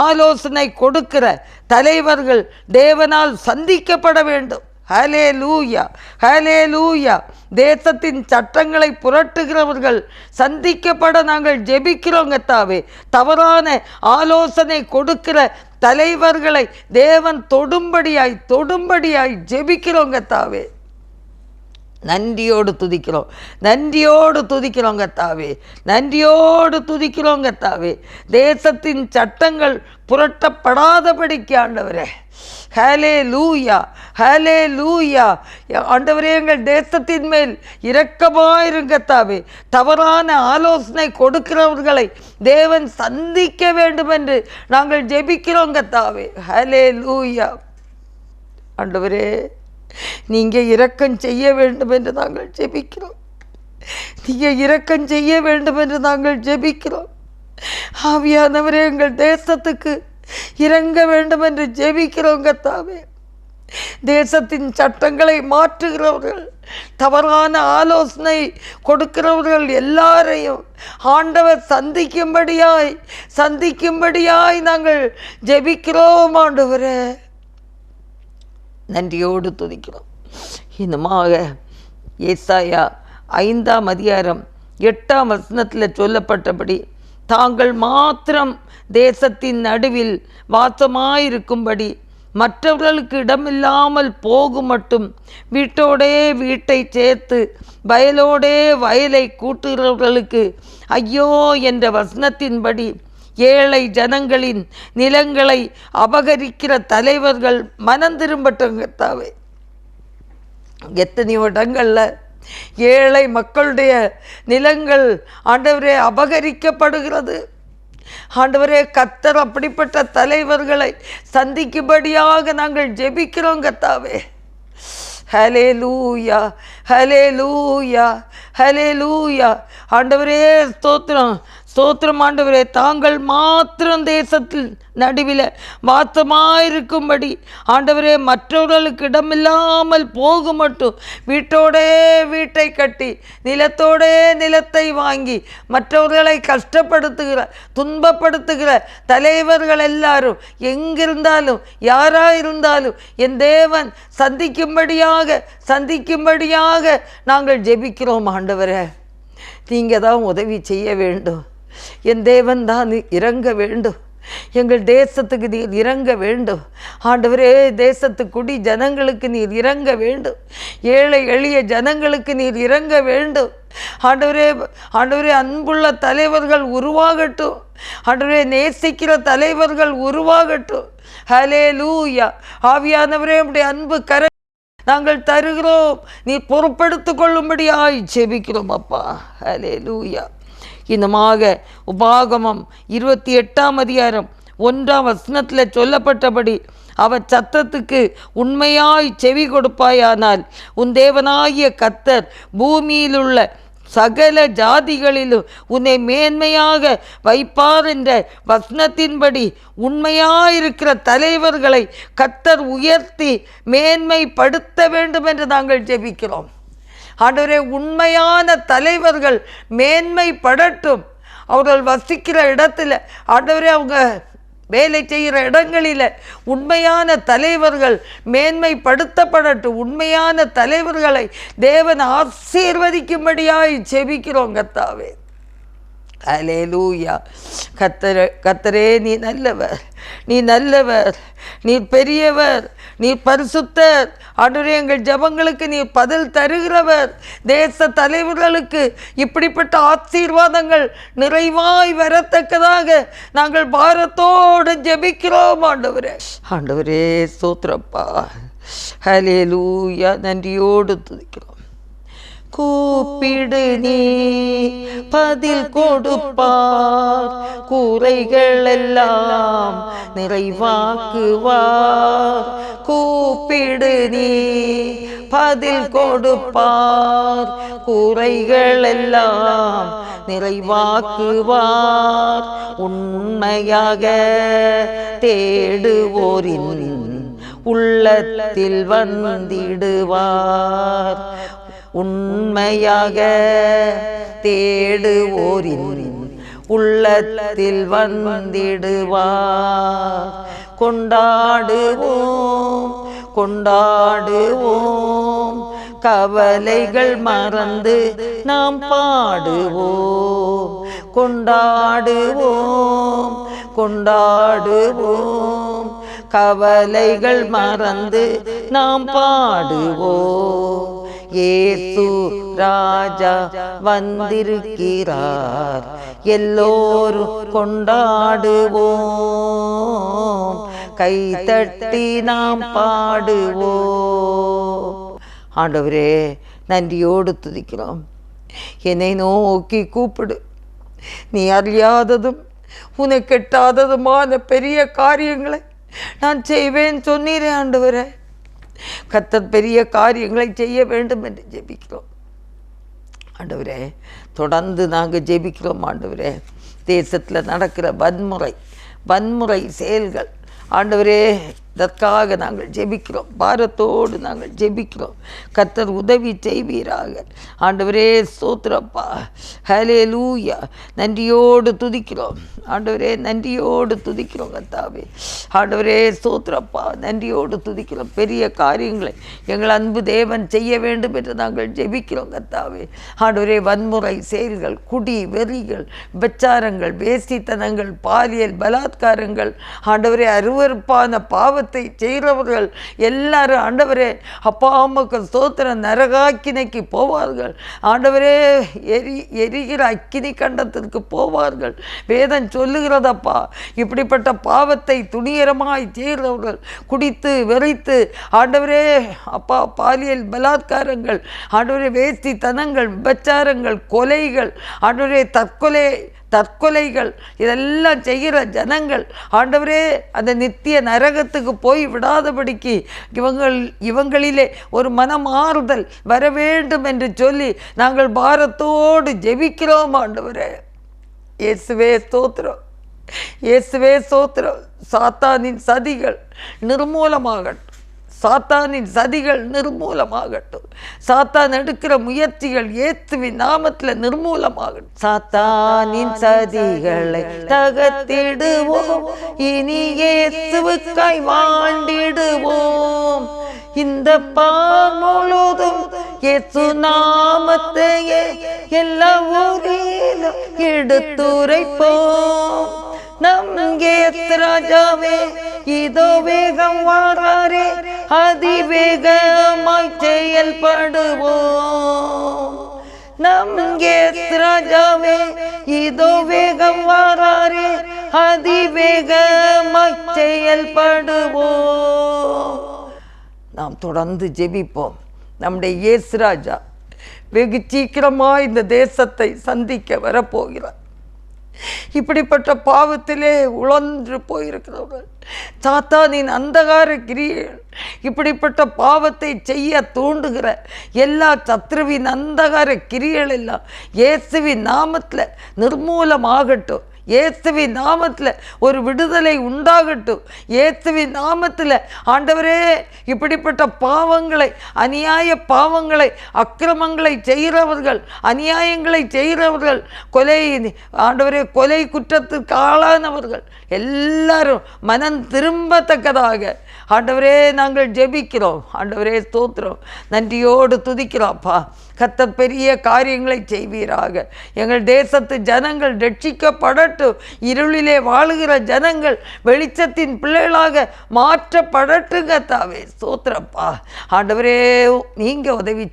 [SPEAKER 2] ஆலோசனை கொடுக்கிற தலைவர்கள் தேவனால் சந்திக்கப்பட வேண்டும். ஹல்லேலூயா, ஹல்லேலூயா. தேசத்தின் சட்டங்களை புரட்டுகிறவர்கள் சந்திக்கப்பட நாங்கள் ஜெபிக்கிறோம் கர்த்தாவே. தவறான ஆலோசனை கொடுக்கிற தலைவர்களை தேவன் தொடும்படியாய் ஜெபிக்கிறோம் கர்த்தாவே. நன்றியோடு துதிக்கிறோம் கர்த்தாவே. தேசத்தின் சட்டங்கள் புரட்டப்படாதபடிக்கு ஆண்டவரே. ஹல்லேலூயா, ஹல்லேலூயா. ஆண்டவரே எங்கள் தேசத்தின் மேல் இரக்கமாயிருங்க கர்த்தாவே. தவறான ஆலோசனை கொடுக்கிறவர்களை தேவன் சந்திக்க வேண்டும் என்று நாங்கள் ஜெபிக்கிறோம் கர்த்தாவே. ஹல்லேலூயா. ஆண்டவரே நீங்கள் இரக்கம் செய்ய வேண்டும் என்று நாங்கள் ஜெபிக்கிறோம். நீங்கள் இரக்கம் செய்ய வேண்டும் என்று நாங்கள் ஜெபிக்கிறோம். ஆவியானவரே, எங்கள் தேசத்துக்கு இறங்க வேண்டும் என்று ஜெபிக்கிறோம் கர்த்தாவே. தேசத்தின் சட்டங்களை மாற்றுகிறவர்கள், தவறான ஆலோசனை கொடுக்கிறவர்கள் எல்லாரையும் ஆண்டவர் சந்திக்கும்படியாய் நாங்கள் ஜெபிக்கிறோம் ஆண்டவரே. நன்றியோடு துதிக்கிறோம். இன்னுமாக ஏசாயா 5ஆம் அதிகாரம் 8ஆம் வசனத்தில் சொல்லப்பட்டபடி தாங்கள் மாத்திரம் தேசத்தின் நடுவில் வாசமாயிருக்கும்படி மற்றவர்களுக்கு இடமில்லாமல் போகும் மட்டும் வீட்டோடே வீட்டை சேர்த்து வயலோடே வயலை கூட்டுகிறவர்களுக்கு ஐயோ என்ற வசனத்தின்படி ஏழை ஜனங்களின் நிலங்களை அபகரிக்கிற தலைவர்கள் மனம் திரும்பட்டங்கத்தாவே. எத்தனையோ இடங்களில் ஏழை மக்களுடைய நிலங்கள் ஆண்டவரே அபகரிக்கப்படுகிறது. ஆண்டவரே, கர்த்தர் அப்படிப்பட்ட தலைவர்களை சந்திக்கும்படியாக நாங்கள் ஜெபிக்கிறோம் கர்த்தாவே. ஹல்லேலூயா, ஹல்லேலூயா, ஹல்லேலூயா. ஆண்டவரே ஸ்தோத்திரம், ஸ்தோத்திரம் ஆண்டவரே. தாங்கள் மாத்திரம் தேசத்தில் நடுவில் வாசமாயிருக்கும்படி ஆண்டவரே மற்றவர்களுக்கு இடமில்லாமல் போகும் மட்டும் வீட்டோடே வீட்டை கட்டி நிலத்தோடே நிலத்தை வாங்கி மற்றவர்களை கஷ்டப்படுத்துகிற துன்பப்படுத்துகிற தலைவர்கள் எல்லாரும் எங்கிருந்தாலும் யாராயிருந்தாலும் என் தேவன் சந்திக்கும்படியாக நாங்கள் ஜெபிக்கிறோம் ஆண்டவரே. நீங்கள் தான் உதவி செய்ய வேண்டும். என் தேவன் தான் இறங்க வேண்டும். எங்கள் தேசத்துக்கு நீர் இறங்க வேண்டும் ஆண்டவரே. தேசத்து குடி ஜனங்களுக்கு நீர் இறங்க வேண்டும். ஏழை எளிய ஜனங்களுக்கு நீர் இறங்க வேண்டும் ஆண்டவரே. ஆண்டவரே, அன்புள்ள தலைவர்கள் உருவாகட்டும் ஆண்டவரே. நேசிக்கிற தலைவர்கள் உருவாகட்டும். ஹல்லேலூயா. ஆவியானவரே, உம்முடைய அன்பு கரை நாங்கள் தருகிறோம். நீ பொறுப்பெடுத்து கொள்ளும்படியாய் ஜெபிக்கிறோம் அப்பா. ஹல்லேலூயா. இன்னமாக உபாகமம் 28ஆம் அதிகாரம் 1ஆம் வசனத்தில் சொல்லப்பட்டபடி அவர் சத்தத்துக்கு உண்மையாய் செவி கொடுப்பாயானால் உன் தேவனாகிய கர்த்தர் பூமியில் உள்ள சகல ஜாதிகளிலும் உன்னை மேன்மையாக வைப்பார் என்ற வசனத்தின்படி உண்மையாயிருக்கிற தலைவர்களை கர்த்தர் உயர்த்தி மேன்மைப்படுத்த வேண்டும் என்று நாங்கள் ஜெபிக்கிறோம் ஆண்டவரே. உண்மையான தலைவர்கள் மேன்மைப்படட்டும். அவர்கள் வசிக்கிற இடத்துல ஆண்டவரே, அவங்க வேலை செய்கிற இடங்களில் உண்மையான தலைவர்கள் மேன்மைப்படுத்தப்படட்டும். உண்மையான தலைவர்களை தேவன் ஆசீர்வதிக்கும்படியாய் ஜெபிக்கிறோம் கர்த்தாவே. ஹல்லேலூயா. கர்த்தரே, நீ நல்லவர், நீ நல்லவர், நீ பெரியவர், நீ பரிசுத்தர் ஆண்டவரே. எங்கள் ஜெபங்களுக்கு நீ பதில் தருகிறவர். தேச தலைவர்களுக்கு இப்படிப்பட்ட ஆசீர்வாதங்கள் நிறைவாய் வரத்தக்கதாக நாங்கள் பாரத்தோடு ஜெபிக்கிறோம் ஆண்டவரே. ஆண்டவரே ஸ்தோத்திரப்பா. ஹல்லேலூயா. நன்றியோடு துதிக்கிறோம். கூப்பிடு நீ பதில் கொடுப்பார், கூரைகள் எல்லாம் நிறைவாக்குவார். கூப்பிடு நீ பதில் கொடுப்பார், கூரைகள் எல்லாம் நிறைவாக்குவார். உண்மையாக தேடுவோரின் உள்ளத்தில் வந்திடுவார். உண்மையாக தேடுவோரின் உள்ளத்தில் வந்திடுவார். கொண்டாடுவோம், கொண்டாடுவோம், கவலைகள் மறந்து நாம் பாடுவோம். கொண்டாடுவோம், கொண்டாடுவோம், கவலைகள் மறந்து நாம் பாடுவோம். இயேசு ராஜா வந்திருக்கிறார், எல்லோரும் கொண்டாடுவோம். கைதட்டி நாம் பாடுவோம். ஆண்டவரே, நன்றியோடு துதிக்கிறோம். என்னை நோக்கி கூப்பிடு, நீ அறியாததும் உனக்கு எட்டாததுமான பெரிய காரியங்களை நான் செய்வேன் சொன்னீரே ஆண்டவரே. கர்த்தர் பெரிய காரியங்களை செய்ய வேண்டும் என்று ஜெபிக்கிறோம் ஆண்டவரே. தொடர்ந்து நாங்கள் ஜெபிக்கிறோம் ஆண்டவரே. தேசத்தில் நடக்கிற வன்முறை செயல்கள் ஆண்டவரே, இதற்காக நாங்கள் ஜெபிக்கிறோம். பாரத்தோடு நாங்கள் ஜெபிக்கிறோம். கர்த்தர் உதவி செய்வீராக ஆண்டவரே. ஸ்தோத்திரப்பா. ஹல்லேலூயா. நன்றியோடு துதிக்கிறோம் ஆண்டவரே, நன்றியோடு துதிக்கிறோம் கர்த்தாவே. ஆண்டவரே ஸ்தோத்திரப்பா, நன்றியோடு துதிக்கிறோம். பெரிய காரியங்களை எங்கள் அன்பு தேவன் செய்ய வேண்டும் என்று நாங்கள் ஜெபிக்கிறோம் கர்த்தாவே. ஆண்டவரே, வன்முறை செயல்கள், குடி வெறிகள், விபச்சாரங்கள், வேசித்தனங்கள், பாலியல் பலாத்காரங்கள், ஆண்டவரே அருவருப்பான பாவத்தை செய்கிறவர்கள் எல்லாரும் ஆண்டவரே அப்பா அம்மாக்கு ஸ்தோத்திர நரகாக்கினைக்கு போவார்கள் ஆண்டவரே. எரிகிற அக்கினி கண்டத்திற்கு போவார்கள். வேதம் சொல்லுகிறதப்பா, இப்படிப்பட்ட பாவத்தை துணிகரமாய் செய்கிறவர்கள், குடித்து வெறித்து ஆண்டவரே அப்பா பாலியல் பலாத்காரங்கள், ஆண்டவரே வேசித்தனங்கள், விபச்சாரங்கள், கொலைகள், ஆண்டவரே தற்கொலைகள் இதெல்லாம் செய்கிற ஜனங்கள் ஆண்டவரே அந்த நித்திய நரகத்துக்கு போய் விடாதபடிக்கு இவங்களிலே ஒரு மனமாறுதல் வர வேண்டும் என்று சொல்லி நாங்கள் பாரத்தோடு ஜெபிக்கிறோம் ஆண்டவரே. இயேசுவே ஸ்தோத்திரம், இயேசுவே ஸ்தோத்திரம். சாத்தானின் சதிகள் நிர்மூலமாகட்டும், சாத்தானின் சதிகள் நிர்மூலமாகட்டும். சாத்தான் எடுக்கிற முயற்சிகள் இயேசுவின் நாமத்தில் நிர்மூலமாகட்டும். சாத்தானின் சதிகளை தகர்த்திடுவோம், இனி இயேசுவுக்காய் வாழ்ந்திடுவோம். இந்த பார் முழுதும் இயேசு நாமத்தையே எல்லா ஊரிலும் எடுத்துரைப்போம். நம் இயேசு ராஜாவே இதோ வேகம் வாராரே, அதிவேகமாய் செயல்படுவோம். நம் இயேசு ராஜாவே இதோ வேகம் வாராரே, அதிவேகமாய் செயல்படுவோம். நாம் தொடர்ந்து ஜெபிப்போம். நம்முடைய இயேசு ராஜா வெகு சீக்கிரமாக இந்த தேசத்தை சந்திக்க வரப்போகிறார். இப்படிப்பட்ட பாவத்திலே உழன்று போயிருக்கிறவர்கள், சாத்தானின் அந்தகார கிரியைகள், இப்படிப்பட்ட பாவத்தை செய்ய தூண்டுகிற எல்லா சத்ருவின் அந்தகார கிரியைகள் எல்லாம் இயேசுவின் நாமத்தில் நிர்மூலமாகட்டும். இயேசுவின் நாமத்தில் ஒரு விடுதலை உண்டாகட்டும். இயேசுவின் நாமத்தில் ஆண்டவரே இப்படிப்பட்ட பாவங்களை, அநியாய பாவங்களை, அக்கிரமங்களை செய்கிறவர்கள், அநியாயங்களை செய்கிறவர்கள், ஆண்டவரே கொலை குற்றத்திற்கு ஆளானவர்கள் எல்லாரும் மனம் திரும்பத்தக்கதாக ஆண்டவரே நாங்கள் ஜெபிக்கிறோம். ஆண்டவரே ஸ்தோத்திரம், நன்றியோடு துதிக்கிறோம்ப்பா. கர்த்தர் பெரிய காரியங்களை செய்வீராக. எங்கள் தேசத்து ஜனங்கள் ரட்சிக்கப்படட்டும். இருளிலே வாழுகிற ஜனங்கள் வெளிச்சத்தின் பிள்ளைகளாக மாற்றப்படட்டும் கர்த்தாவே. ஸ்தோத்திரப்பா. ஆண்டவரே நீங்கள் உதவி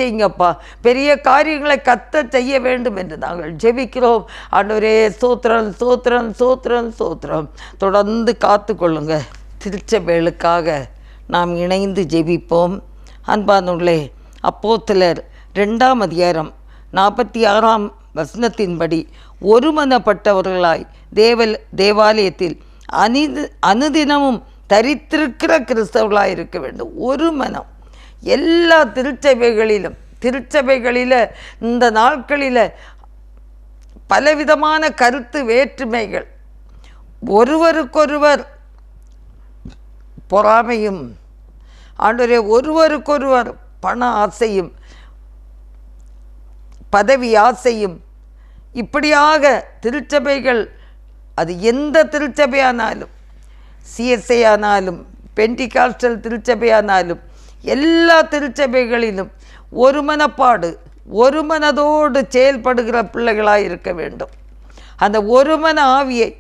[SPEAKER 2] செய்யுங்கப்பா. பெரிய காரியங்களை கர்த்தர் செய்ய வேண்டும் என்று நாங்கள் ஜெபிக்கிறோம். ஆண்டவரே ஸ்தோத்திரம் ஸ்தோத்திரம் ஸ்தோத்திரம் ஸ்தோத்திரம். தொடர்ந்து காத்து கொள்ளுங்க. திருச்சபைகளுக்காக நாம் இணைந்து ஜெபிப்போம். அன்பானுள்ளே, அப்போஸ்தலர் 2ஆம் அதிகாரம் 46ஆம் வசனத்தின்படி ஒருமனப்பட்டவர்களாய் தேவாலயத்தில் அனுதினமும் தரித்திருக்கிற கிறிஸ்தவர்களாக இருக்க வேண்டும். ஒரு மனம். எல்லா திருச்சபைகளில் இந்த நாட்களில் பலவிதமான கருத்து வேற்றுமைகள், ஒருவருக்கொருவர் பொறாமையும், ஆண்டவரே ஒருவருக்கொருவர் பண ஆசையும், பதவி ஆசையும், இப்படியாக திருச்சபைகள், அது எந்த திருச்சபையானாலும், சிஎஸ்ஐ ஆனாலும், பெண்டிகாஸ்டல் திருச்சபையானாலும், எல்லா திருச்சபைகளிலும் ஒரு மனப்பாடு, ஒரு மனதோடு செயல்படுகிற பிள்ளைகளாக இருக்க வேண்டும். அந்த ஒரு மன ஆவியை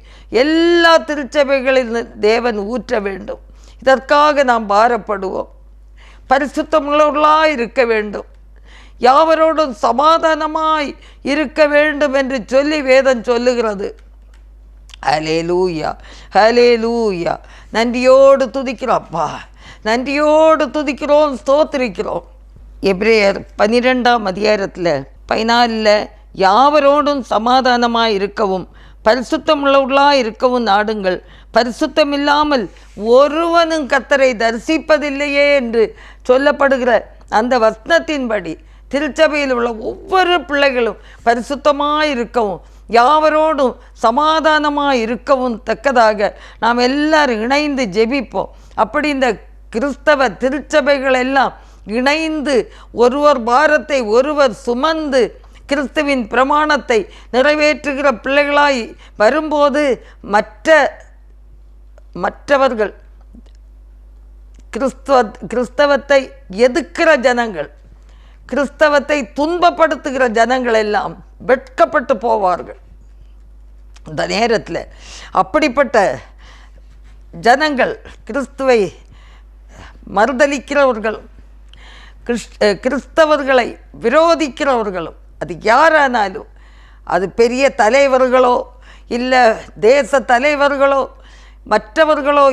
[SPEAKER 2] எல்லா திருச்சபைகளிலும் தேவன் ஊற்ற வேண்டும். இதற்காக நாம் பாரப்படுவோம். பரிசுத்தமுள்ளவர்களாக இருக்க வேண்டும். யாவரோடும் சமாதானமாய் இருக்க வேண்டும் என்று சொல்லி வேதம் சொல்லுகிறது. ஹல்லேலூயா, ஹல்லேலூயா. நன்றியோடு துதிக்கிறோம்ப்பா, நன்றியோடு துதிக்கிறோம், ஸ்தோத்திரிக்கிறோம். எபிரேயர் 12ஆம் அதிகாரத்தில் 14 யாவரோடும் சமாதானமாய் இருக்கவும் பரிசுத்தம் உள்ளவர்களாக இருக்கவும் நாடுங்கள். பரிசுத்தம் இல்லாமல் ஒருவனும் கர்த்தரை தரிசிப்பதில்லையே என்று சொல்லப்படுகிற அந்த வசனத்தின்படி திருச்சபையில் உள்ள ஒவ்வொரு பிள்ளைகளும் பரிசுத்தமாக இருக்கவும் யாவரோடும் சமாதானமாக இருக்கவும் தக்கதாக நாம் எல்லாரும் இணைந்து ஜெபிப்போம். அப்படி இந்த கிறிஸ்தவ திருச்சபைகள் எல்லாம் இணைந்து ஒருவர் பாரத்தை ஒருவர் சுமந்து கிறிஸ்துவின் பிரமாணத்தை நிறைவேற்றுகிற பிள்ளைகளாய் வரும்போது மற்றவர்கள் கிறிஸ்தவத்தை எதிர்க்கிற ஜனங்கள், கிறிஸ்தவத்தை துன்பப்படுத்துகிற ஜனங்கள் எல்லாம் வெட்கப்பட்டு போவார்கள். இந்த நேரத்தில் அப்படிப்பட்ட ஜனங்கள், கிறிஸ்துவை மறுதலிக்கிறவர்கள், கிறிஸ்தவர்களை விரோதிக்கிறவர்களும், அது யாரானாலும், அது பெரிய தலைவர்களோ இல்லை தேச தலைவர்களோ மற்றவர்களோ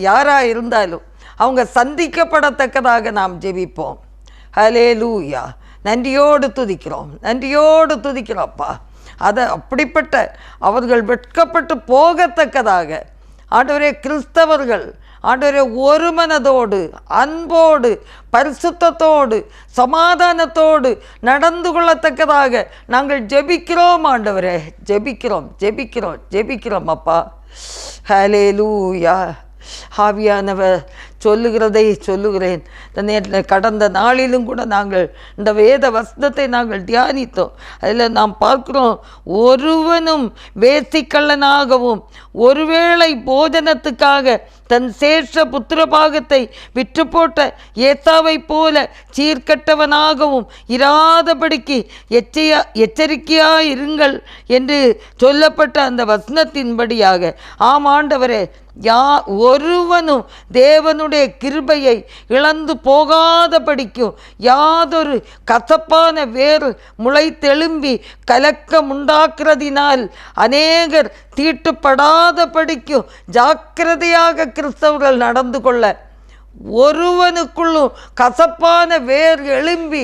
[SPEAKER 2] யாராக இருந்தாலும் அவங்க சந்திக்கப்படத்தக்கதாக நாம் ஜெபிப்போம். ஹல்லேலூயா. நன்றியோடு துதிக்கிறோம்ப்பா. அதை அப்படிப்பட்ட அவர்கள் வெட்கப்பட்டு போகத்தக்கதாக ஆண்டவரே கிறிஸ்தவர்கள் ஆண்டவரே ஒரு மனதோடு அன்போடு பரிசுத்தத்தோடு சமாதானத்தோடு நடந்து கொள்ளத்தக்கதாக நாங்கள் ஜெபிக்கிறோம் ஆண்டவரே. ஜெபிக்கிறோம் அப்பா. ஹல்லேலூயா. ஆவியானவர் சொல்லுகிறதை சொல்லுகிறேன். கடந்த நாளிலும் கூட நாங்கள் இந்த வேத வசனத்தை நாங்கள் தியானித்தோம். அதில் நாம் பார்க்கிறோம், ஒருவனும் வேசிக்கள்ளனாகவும் ஒருவேளை போஜனத்துக்காக தன் சேஷ புத்திரபாகத்தை விற்று போட்ட ஏசாவை போல சீர்கட்டவனாகவும் இராதபடிக்கு எச்சரிக்கையாயிருங்கள் என்று சொல்லப்பட்ட அந்த வசனத்தின்படியாக ஆம் ஆண்டவரே, ஒருவனும் தேவனுடைய கிருபையை இழந்து போகாதபடிக்கும் யாதொரு கசப்பான வேறு முளைத்தெழும்பி கலக்கம் உண்டாக்குறதினால் அநேகர் தீட்டுப்படாதபடிக்கும் ஜாக்கிரதையாக கிறிஸ்தவர்கள் நடந்து கொள்ள, ஒருவனுக்குள்ளும் கசப்பான வேர் எழும்பி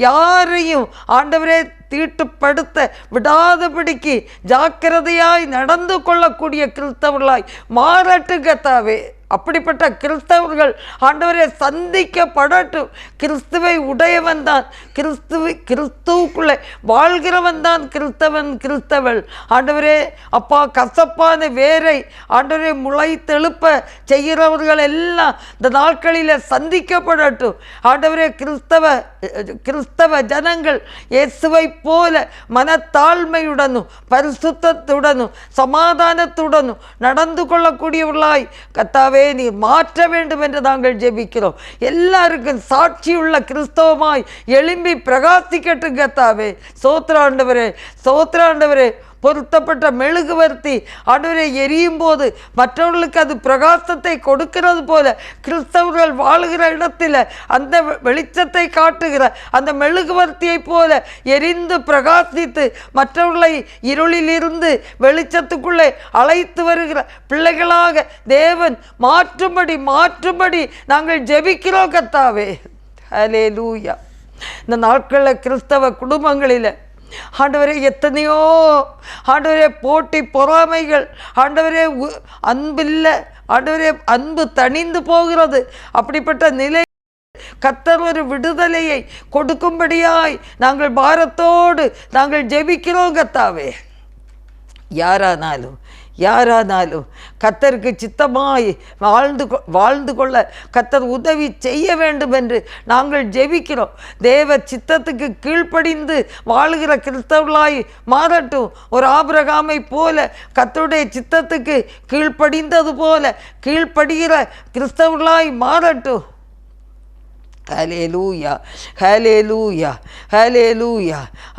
[SPEAKER 2] யாரையும் ஆண்டவரே தீட்டுப்படுத்த விடாதபடிக்கு ஜாக்கிரதையாய் நடந்து கொள்ளக்கூடிய கிறிஸ்தவர்களாய் மாறட்டும் கர்த்தாவே. அப்படிப்பட்ட கிறிஸ்தவர்கள் ஆண்டவரை சந்திக்கப்படட்டும். கிறிஸ்துவை உடையவன் தான் கிறிஸ்துவுக்குள்ளே வாழ்கிறவன் தான் கிறிஸ்தவள். ஆண்டவரே அப்பா, கசப்பான வேரை ஆண்டவரே முளைத்தெழுப்ப செய்கிறவர்கள் எல்லாம் இந்த நாட்களில் சந்திக்கப்படட்டும். ஆண்டவரே கிறிஸ்தவ ஜனங்கள் இயேசுவை போல மனத்தாழ்மையுடனும் பரிசுத்தத்துடனும் சமாதானத்துடனும் நடந்து கொள்ளக்கூடியவர்களாய் கர்த்தாவே நீ மாற்ற வேண்டும் என்று நாங்கள் ஜெபிக்கிறோம். எல்லாருக்கும் சாட்சியுள்ள கிறிஸ்தவமாய் எழும்பி பிரகாசிக்கட்டும் கர்த்தாவே. சோத்திராண்டவரே பொருத்தப்பட்ட மெழுகுவர்த்தி ஆண்டவரை எரியும் போது மற்றவர்களுக்கு அது பிரகாசத்தை கொடுக்கிறது போல கிறிஸ்தவர்கள் வாழுகிற இடத்தில் அந்த வெளிச்சத்தை காட்டுகிற அந்த மெழுகுவர்த்தியை போல எரிந்து பிரகாசித்து மற்றவர்களை இருளிலிருந்து வெளிச்சத்துக்குள்ளே அழைத்து வருகிற பிள்ளைகளாக தேவன் மாற்றும்படி நாங்கள் ஜெபிக்கிறோம் கர்த்தாவே. ஹல்லேலூயா. இந்த நாட்களில் கிறிஸ்தவ குடும்பங்களில் ஆண்டவரே எத்தனையோ ஆண்டவரே போட்டி பொறாமைகள், ஆண்டவரே அன்பில்லை, ஆண்டவரே அன்பு தணிந்து போகிறது. அப்படிப்பட்ட நிலை கர்த்தர் ஒரு விடுதலையை கொடுக்கும்படியாய் நாங்கள் பாரத்தோடு நாங்கள் ஜெபிக்கிறோம் கர்த்தாவே. யாரானாலும் கர்த்தருக்கு சித்தமாய் வாழ்ந்து கொள்ள கர்த்தர் உதவி செய்ய வேண்டும் என்று நாங்கள் ஜெபிக்கிறோம். தேவ சித்தத்துக்கு கீழ்ப்படிந்து வாழுகிற கிறிஸ்தவர்களாய் மாறட்டும். ஒரு ஆபிரகாமை போல கர்த்தருடைய சித்தத்துக்கு கீழ்ப்படிந்தது போல கீழ்ப்படுகிற கிறிஸ்தவர்களாய் மாறட்டும். ஹல்லேலூயா.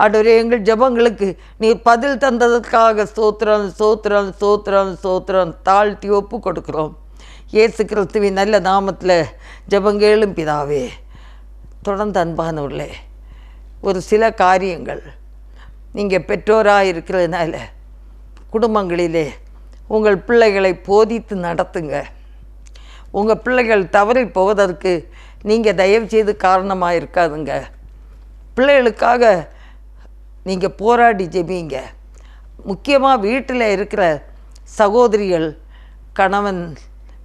[SPEAKER 2] ஆண்டவரே, எங்கள் ஜெபங்களுக்கு நீர் பதில் தந்ததற்காக ஸ்தோத்திரம் தாழ்த்தி ஒப்பு கொடுக்கிறோம். இயேசு கிறிஸ்துவின் நல்ல நாமத்தில் ஜெபங்கேளும் பிதாவே. தொடர்ந்து அன்பானவர்களே, ஒரு சில காரியங்கள் நீங்கள் பெற்றோராக இருக்கிறதுனால குடும்பங்களிலே உங்கள் பிள்ளைகளை போதித்து நடத்துங்க. உங்கள் பிள்ளைகள் தவறி போவதற்கு நீங்கள் தயவு செய்து காரணமாக இருக்காதுங்க. பிள்ளைகளுக்காக நீங்கள் போராடி ஜெபிங்க. முக்கியமாக வீட்டில் இருக்கிற சகோதரிகள், கணவன்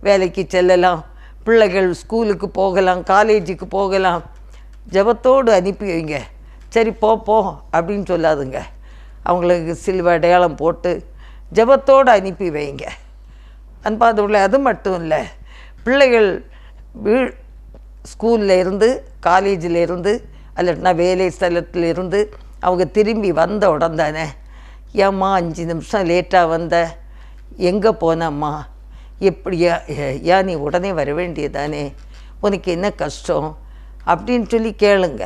[SPEAKER 2] வேலைக்கு செல்லலாம், பிள்ளைகள் ஸ்கூலுக்கு போகலாம், காலேஜுக்கு போகலாம், ஜெபத்தோடு அனுப்பி வைங்க. சரி போ அப்படின்னு சொல்லாதுங்க. அவங்களுக்கு சிலுவை அடையாளம் போட்டு ஜெபத்தோடு அனுப்பி வைங்க. அன்பாதவர்களே, அது மட்டும் இல்லை, பிள்ளைகள் ஸ்கூலில் இருந்து, காலேஜில் இருந்து, அல்லனா வேலை ஸ்தலத்தில் இருந்து அவங்க திரும்பி வந்த உடனே, ஏம்மா 5 நிமிஷம் லேட்டாக வந்த, எங்கே போனம்மா, எப்படியா, ஏன் நீ உடனே வர வேண்டியதானே, உனக்கு என்ன கஷ்டம் அப்படின்னு சொல்லி கேளுங்க.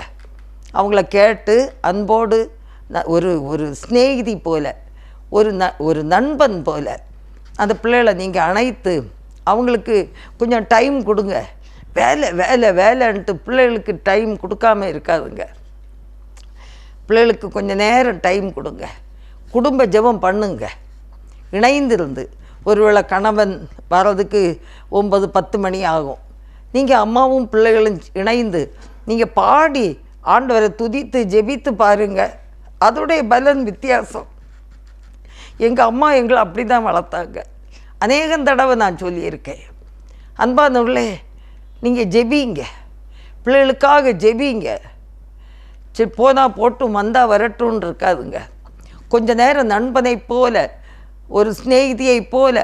[SPEAKER 2] அவங்கள கேட்டு அன்போடு ஒரு ஸ்நேகிதி போல், ஒரு நண்பன் போல் அந்த பிள்ளைகளை நீங்கள் அணைத்து அவங்களுக்கு கொஞ்சம் டைம் கொடுங்க. வேலைன்ட்டு பிள்ளைகளுக்கு டைம் கொடுக்காமல் இருக்காதுங்க. பிள்ளைகளுக்கு கொஞ்சம் நேரம் டைம் கொடுங்க. குடும்ப ஜெபம் பண்ணுங்க, இணைந்திருந்து. ஒருவேளை கணவன் வர்றதுக்கு 9-10 மணி ஆகும். நீங்கள் அம்மாவும் பிள்ளைகளும் இணைந்து நீங்கள் பாடி ஆண்டவரை துதித்து ஜெபித்து பாருங்கள். அதோடைய பலன் வித்தியாசம். எங்கள் அம்மா எங்களை அப்படி தான் வளர்த்தாங்க. அநேகம் தடவை நான் சொல்லியிருக்கேன். அன்பானவர்களே, நீங்கள் ஜெபிங்க, பிள்ளைகளுக்காக ஜெபிங்க. சரி போனால் போட்டும் வந்தால் வரட்டும்னு இருக்காதுங்க. கொஞ்ச நேரம் நண்பனை போல, ஒரு சிநேகிதியை போல,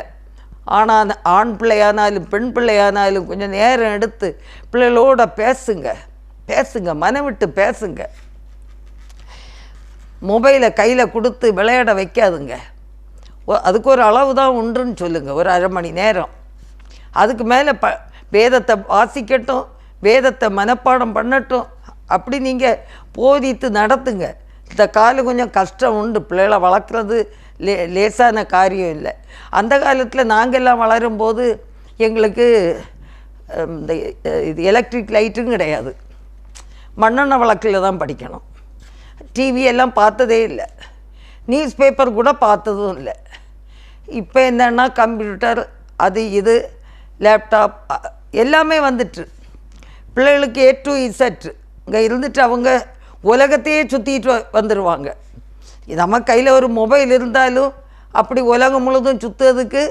[SPEAKER 2] ஆண் பிள்ளையானாலும் பெண் பிள்ளையானாலும் கொஞ்சம் நேரம் எடுத்து பிள்ளைகளோட பேசுங்க, மனம் விட்டு பேசுங்க. மொபைலை கையில் கொடுத்து விளையாட வைக்காதுங்க. அதுக்கு ஒரு அளவு தான் உண்டுன்னு சொல்லுங்கள், ஒரு அரை மணி நேரம். அதுக்கு மேலே வேதத்தை வாசிக்கட்டும், வேதத்தை மனப்பாடம் பண்ணட்டும், அப்படி நீங்கள் போதித்து நடத்துங்க. இந்த காலம் கொஞ்சம் கஷ்டம் உண்டு, பிள்ளைகளை வளர்க்குறது லேசான காரியம் இல்லை. அந்த காலத்தில் நாங்கள்லாம் வளரும்போது எங்களுக்கு இந்த இது எலக்ட்ரிக் லைட்டும் கிடையாது. மண்ணெண்ணெய் விளக்கில் தான் படிக்கணும். டிவியெல்லாம் பார்த்ததே இல்லை, நியூஸ் பேப்பர் கூட பார்த்ததும் இல்லை. இப்போ என்னென்னா கம்ப்யூட்டர், அது இது, லேப்டாப் எல்லாமே வந்துட்டு பிள்ளைகளுக்கு A to Z இங்கே இருந்துட்டு அவங்க உலகத்தையே சுற்றிட்டு வந்துடுவாங்க. நம்ம கையில் ஒரு மொபைல் இருந்தாலும் அப்படி உலகம் முழுதும் சுற்றுறதுக்கு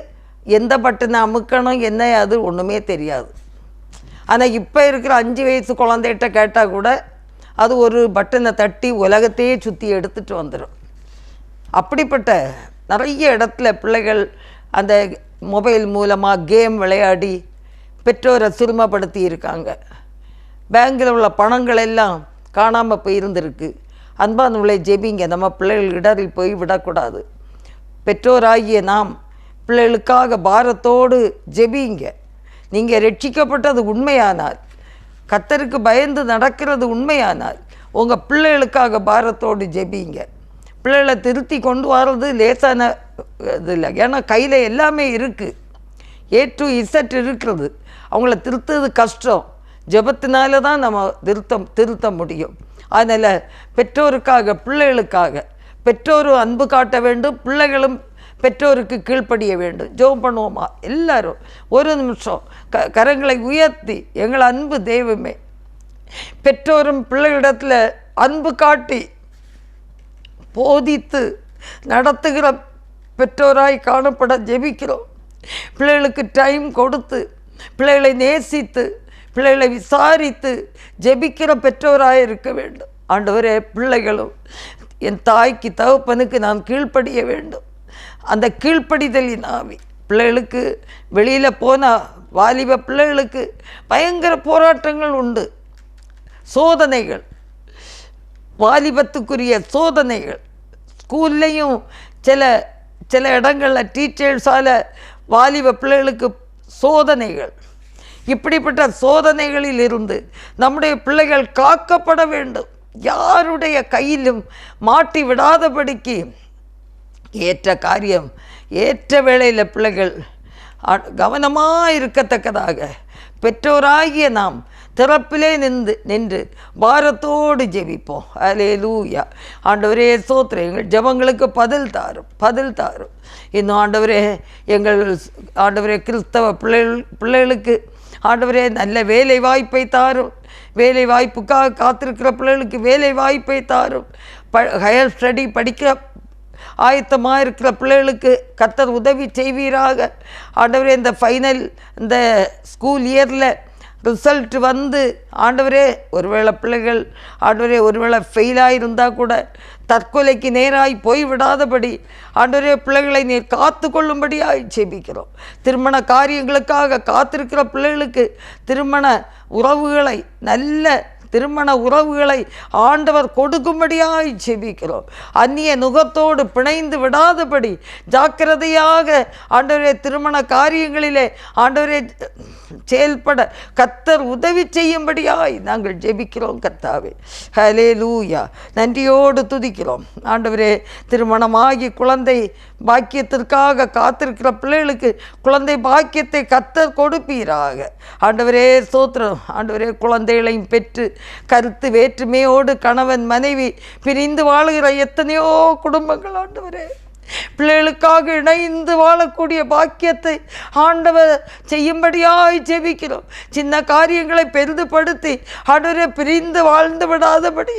[SPEAKER 2] எந்த பட்டனை அமுக்கணும் என்ன அது ஒன்றுமே தெரியாது. ஆனால் இப்போ இருக்கிற 5 வயசு குழந்தைகிட்ட கேட்டால் கூட அது ஒரு பட்டனை தட்டி உலகத்தையே சுற்றி எடுத்துகிட்டு வந்துடும். அப்படிப்பட்ட நிறைய இடத்துல பிள்ளைகள் அந்த மொபைல் மூலமாக கேம் விளையாடி பெற்றோரை சிறுமப்படுத்தி இருக்காங்க. பேங்கில் உள்ள பணங்கள் எல்லாம் காணாமல் போயிருந்திருக்கு. அன்பானவர்களை ஜெபிங்க, நம்ம பிள்ளைகள் இடரில் போய் விடக்கூடாது. பெற்றோராகிய நாம் பிள்ளைகளுக்காக பாரத்தோடு ஜெபிங்க. நீங்கள் ரட்சிக்கப்பட்டது உண்மையானால், கர்த்தருக்கு பயந்து நடக்கிறது உண்மையானால், உங்கள் பிள்ளைகளுக்காக பாரத்தோடு ஜெபிங்க. பிள்ளைகளை திருத்தி கொண்டு வர்றது லேசான இது இல்லை. ஏன்னா கையில் எல்லாமே இருக்குது, A to Z இருக்கிறது. அவங்கள திருத்துறது கஷ்டம். ஜெபத்தினால தான் நம்ம திருத்த முடியும். அதனால் பெற்றோருக்காக, பிள்ளைகளுக்காக பெற்றோரும் அன்பு காட்ட வேண்டும், பிள்ளைகளும் பெற்றோருக்கு கீழ்ப்படிய வேண்டும். ஜெபம் பண்ணுவோமா எல்லாரும்? ஒரு நிமிஷம் கரங்களை உயர்த்தி, எங்கள் அன்பு தெய்வமே, பெற்றோரும் பிள்ளைகளிடத்தில் அன்பு காட்டி போதித்து நடத்துகிற பெற்றோராய் காணப்பட ஜெபிக்கிறோம். பிள்ளைகளுக்கு டைம் கொடுத்து, பிள்ளைகளை நேசித்து, பிள்ளைகளை விசாரித்து ஜெபிக்கிற பெற்றோராக இருக்க வேண்டும். ஆண்டவரே, பிள்ளைகளும் என் தாய்க்கு தகப்பனுக்கு நான் கீழ்ப்படிய வேண்டும். அந்த கீழ்ப்படிதலின் ஆவி பிள்ளைகளுக்கு வெளியில் போனால், வாலிப பிள்ளைகளுக்கு பயங்கர போராட்டங்கள் உண்டு, சோதனைகள், வாலிபத்துக்குரிய சோதனைகள். ஸ்கூல்லையும் சில இடங்களில் டீச்சர்ஸால் வாலிப பிள்ளைகளுக்கு சோதனைகள். இப்படிப்பட்ட சோதனைகளில் இருந்து நம்முடைய பிள்ளைகள் காக்கப்பட வேண்டும். யாருடைய கையிலும் மாட்டி விடாதபடிக்கு ஏற்ற காரியம் ஏற்ற வேளையில் பிள்ளைகள் கவனமாக இருக்கத்தக்கதாக பெற்றோராகிய நாம் திறப்பிலே நின்று பாரத்தோடு ஜெபிப்போம். அல்லேலூயா. ஆண்டவரே ஸ்தோத்திரம், எங்கள் ஜெபங்களுக்கு பதில் தாரும். இன்னும் ஆண்டவரே கிறிஸ்தவ பிள்ளைகளுக்கு ஆண்டவரே நல்ல வேலை வாய்ப்பை தாரும். வேலை வாய்ப்புக்காக காத்திருக்கிற பிள்ளைகளுக்கு வேலை வாய்ப்பை தாரும். ஹையர் ஸ்டடி படிக்கிற ஆயத்தமாக இருக்கிற பிள்ளைகளுக்கு கர்த்தர் உதவி செய்வீராக. ஆண்டவரே, இந்த ஃபைனல் இந்த ஸ்கூல் இயரில் ரிசல்ட் வந்து ஆண்டவரே, ஒருவேளை பிள்ளைகள் ஆண்டவரே ஒருவேளை ஃபெயிலாக இருந்தால் கூட தற்கொலைக்கு நேராய் போய்விடாதபடி ஆண்டவரே பிள்ளைகளை நீர் காத்து கொள்ளும்படியாய் ஜெபிக்கிறோம். திருமண காரியங்களுக்காக காத்திருக்கிற பிள்ளைகளுக்கு திருமண உறவுகளை, நல்ல திருமண உறவுகளை ஆண்டவர் கொடுக்கும்படியாய் ஜெபிக்கிறோம். அந்நிய நுகத்தோடு பிணைந்து விடாதபடி ஜாக்கிரதையாக ஆண்டவரே திருமண காரியங்களிலே ஆண்டவரே செயல்பட கர்த்தர் உதவி செய்யும்படியாய் நாங்கள் ஜெபிக்கிறோம். கர்த்தாவே, ஹல்லேலூயா. நன்றியோடு துதிக்கிறோம் ஆண்டவரே. திருமணமாகி குழந்தை பாக்கியத்திற்காக காத்திருக்கிற பிள்ளைகளுக்கு குழந்தை பாக்கியத்தை கர்த்தர் கொடுப்பீராக. ஆண்டவரே ஸ்தோத்திரம். ஆண்டவரே, குழந்தைகளையும் பெற்று கருத்து வேற்றுமையோடு கணவன் மனைவி பிரிந்து வாழுகிற எத்தனையோ குடும்பங்கள் ஆண்டவரே, பிள்ளைகளுக்காக இணைந்து வாழக்கூடிய பாக்கியத்தை ஆண்டவர் செய்யும்படியாய் ஜெபிக்கிறோம். சின்ன காரியங்களை பெரிதுபடுத்தி ஆண்டவரே பிரிந்து வாழ்ந்து விடாதபடி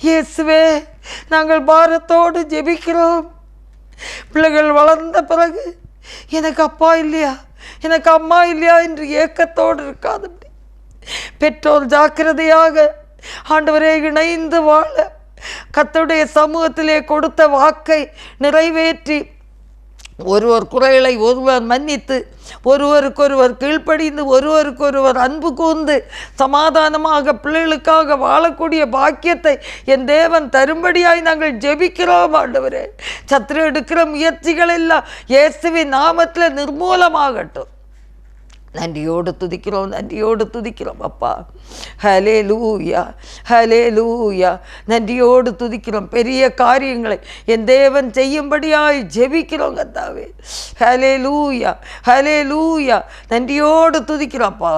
[SPEAKER 2] இயேசுவே நாங்கள் பாரத்தோடு ஜெபிக்கிறோம். பிள்ளைகள் வளர்ந்த பிறகு எனக்கு அப்பா இல்லையா, எனக்கு அம்மா இல்லையா என்று ஏக்கத்தோடு இருக்காதபடி பெற்றோர் ஜாக்கிரதையாக ஆண்டவரே இணைந்து வாழ கர்த்தருடைய சமூகத்திலே கொடுத்த வாக்கை நிறைவேற்றி ஒருவர் குறைகளை ஒருவர் மன்னித்து ஒருவருக்கொருவர் கீழ்ப்படிந்து ஒருவருக்கொருவர் அன்பு கூர்ந்து சமாதானமாக பிள்ளைகளுக்காக வாழக்கூடிய பாக்கியத்தை என் தேவன் தரும்படியாய் நாங்கள் ஜெபிக்கிறோம். ஆண்டவரே, சத்துரு எடுக்கிற முயற்சிகள் எல்லாம் இயேசுவின் நாமத்தில் நிர்மூலமாகட்டும். நன்றியோடு துதிக்கிறோம், நன்றியோடு துதிக்கிறோம் அப்பா. ஹல்லேலூயா, ஹல்லேலூயா. நன்றியோடு துதிக்கிறோம். பெரிய காரியங்களை என் தேவன் செய்யும்படியாய் ஜெபிக்கிறோம் கர்த்தாவே. ஹல்லேலூயா, ஹல்லேலூயா. நன்றியோடு துதிக்கிறோம் அப்பா.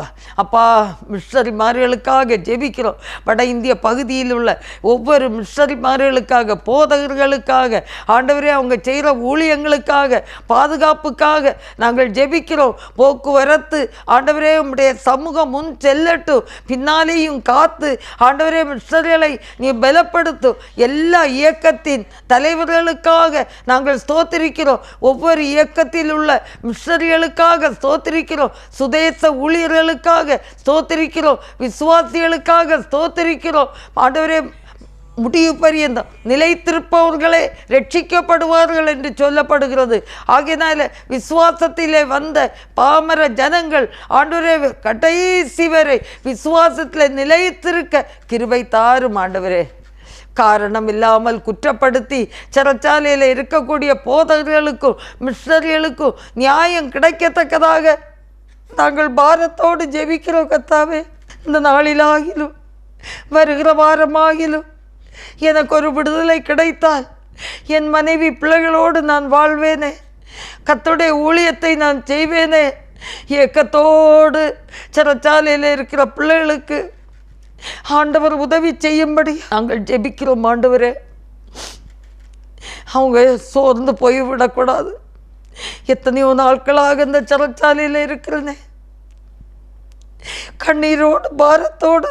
[SPEAKER 2] அப்பா, மிஷனரிமார்களுக்காக ஜெபிக்கிறோம். வட இந்திய பகுதியில் உள்ள ஒவ்வொரு மிஷனரிமார்களுக்காக, போதகர்களுக்காக ஆண்டவரே, அவங்க செய்கிற ஊழியங்களுக்காக, பாதுகாப்புக்காக நாங்கள் ஜெபிக்கிறோம். போக்குவரத்து ஆண்டவரே உம்முடைய சமூகம் முன் செல்லட்டும், பின்னாலேயும் காத்து ஆண்டவரே மிஷனரிகளை நீ பலப்படுத்தும். எல்லா இயக்கத்தின் தலைவர்களுக்காக நாங்கள் ஸ்தோத்திரிக்கிறோம். ஒவ்வொரு இயக்கத்தில் உள்ள மிஷனரிகளுக்காக ஸ்தோத்திரிக்கிறோம். சுதேச ஊழியர்களுக்காக ஸ்தோத்திரிக்கிறோம். விசுவாசிகளுக்காக ஸ்தோத்திரிக்கிறோம். ஆண்டவரே, முடிவு பரியந்தம் நிலைத்திருப்பவர்களே ரட்சிக்கப்படுவார்கள் என்று சொல்லப்படுகிறது. ஆகையினால விசுவாசத்திலே வந்த பாமர ஜனங்கள் ஆண்டவரே கடைசி வரை விசுவாசத்தில் நிலைத்திருக்க கிருபை தாரும் ஆண்டவரே. காரணம் இல்லாமல் குற்றப்படுத்தி சிறைச்சாலையில் இருக்கக்கூடிய போதகர்களுக்கும் மிஷனரிகளுக்கும் நியாயம் கிடைக்கத்தக்கதாக நாங்கள் பாரத்தோடு ஜெபிக்கிறோம் கர்த்தாவே. இந்த நாளிலாகிலும் வருகிற வாரமாகிலும் எனக்கு ஒரு விடுதலை கிடைத்தால் என் மனைவி பிள்ளைகளோடு நான் வாழ்வேனே, கர்த்தருடைய ஊழியத்தை நான் செய்வேனே. ஏக்கத்தோடு சிறைச்சாலையில் இருக்கிற பிள்ளைகளுக்கு ஆண்டவர் உதவி செய்யும்படி நாங்கள் ஜெபிக்கிறோம். ஆண்டவரே, அவங்க சோர்ந்து போய்விடக்கூடாது. எத்தனையோ நாட்களாக இந்த சிறைச்சாலையில் இருக்கிறேனே, கண்ணீரோடு பாரத்தோடு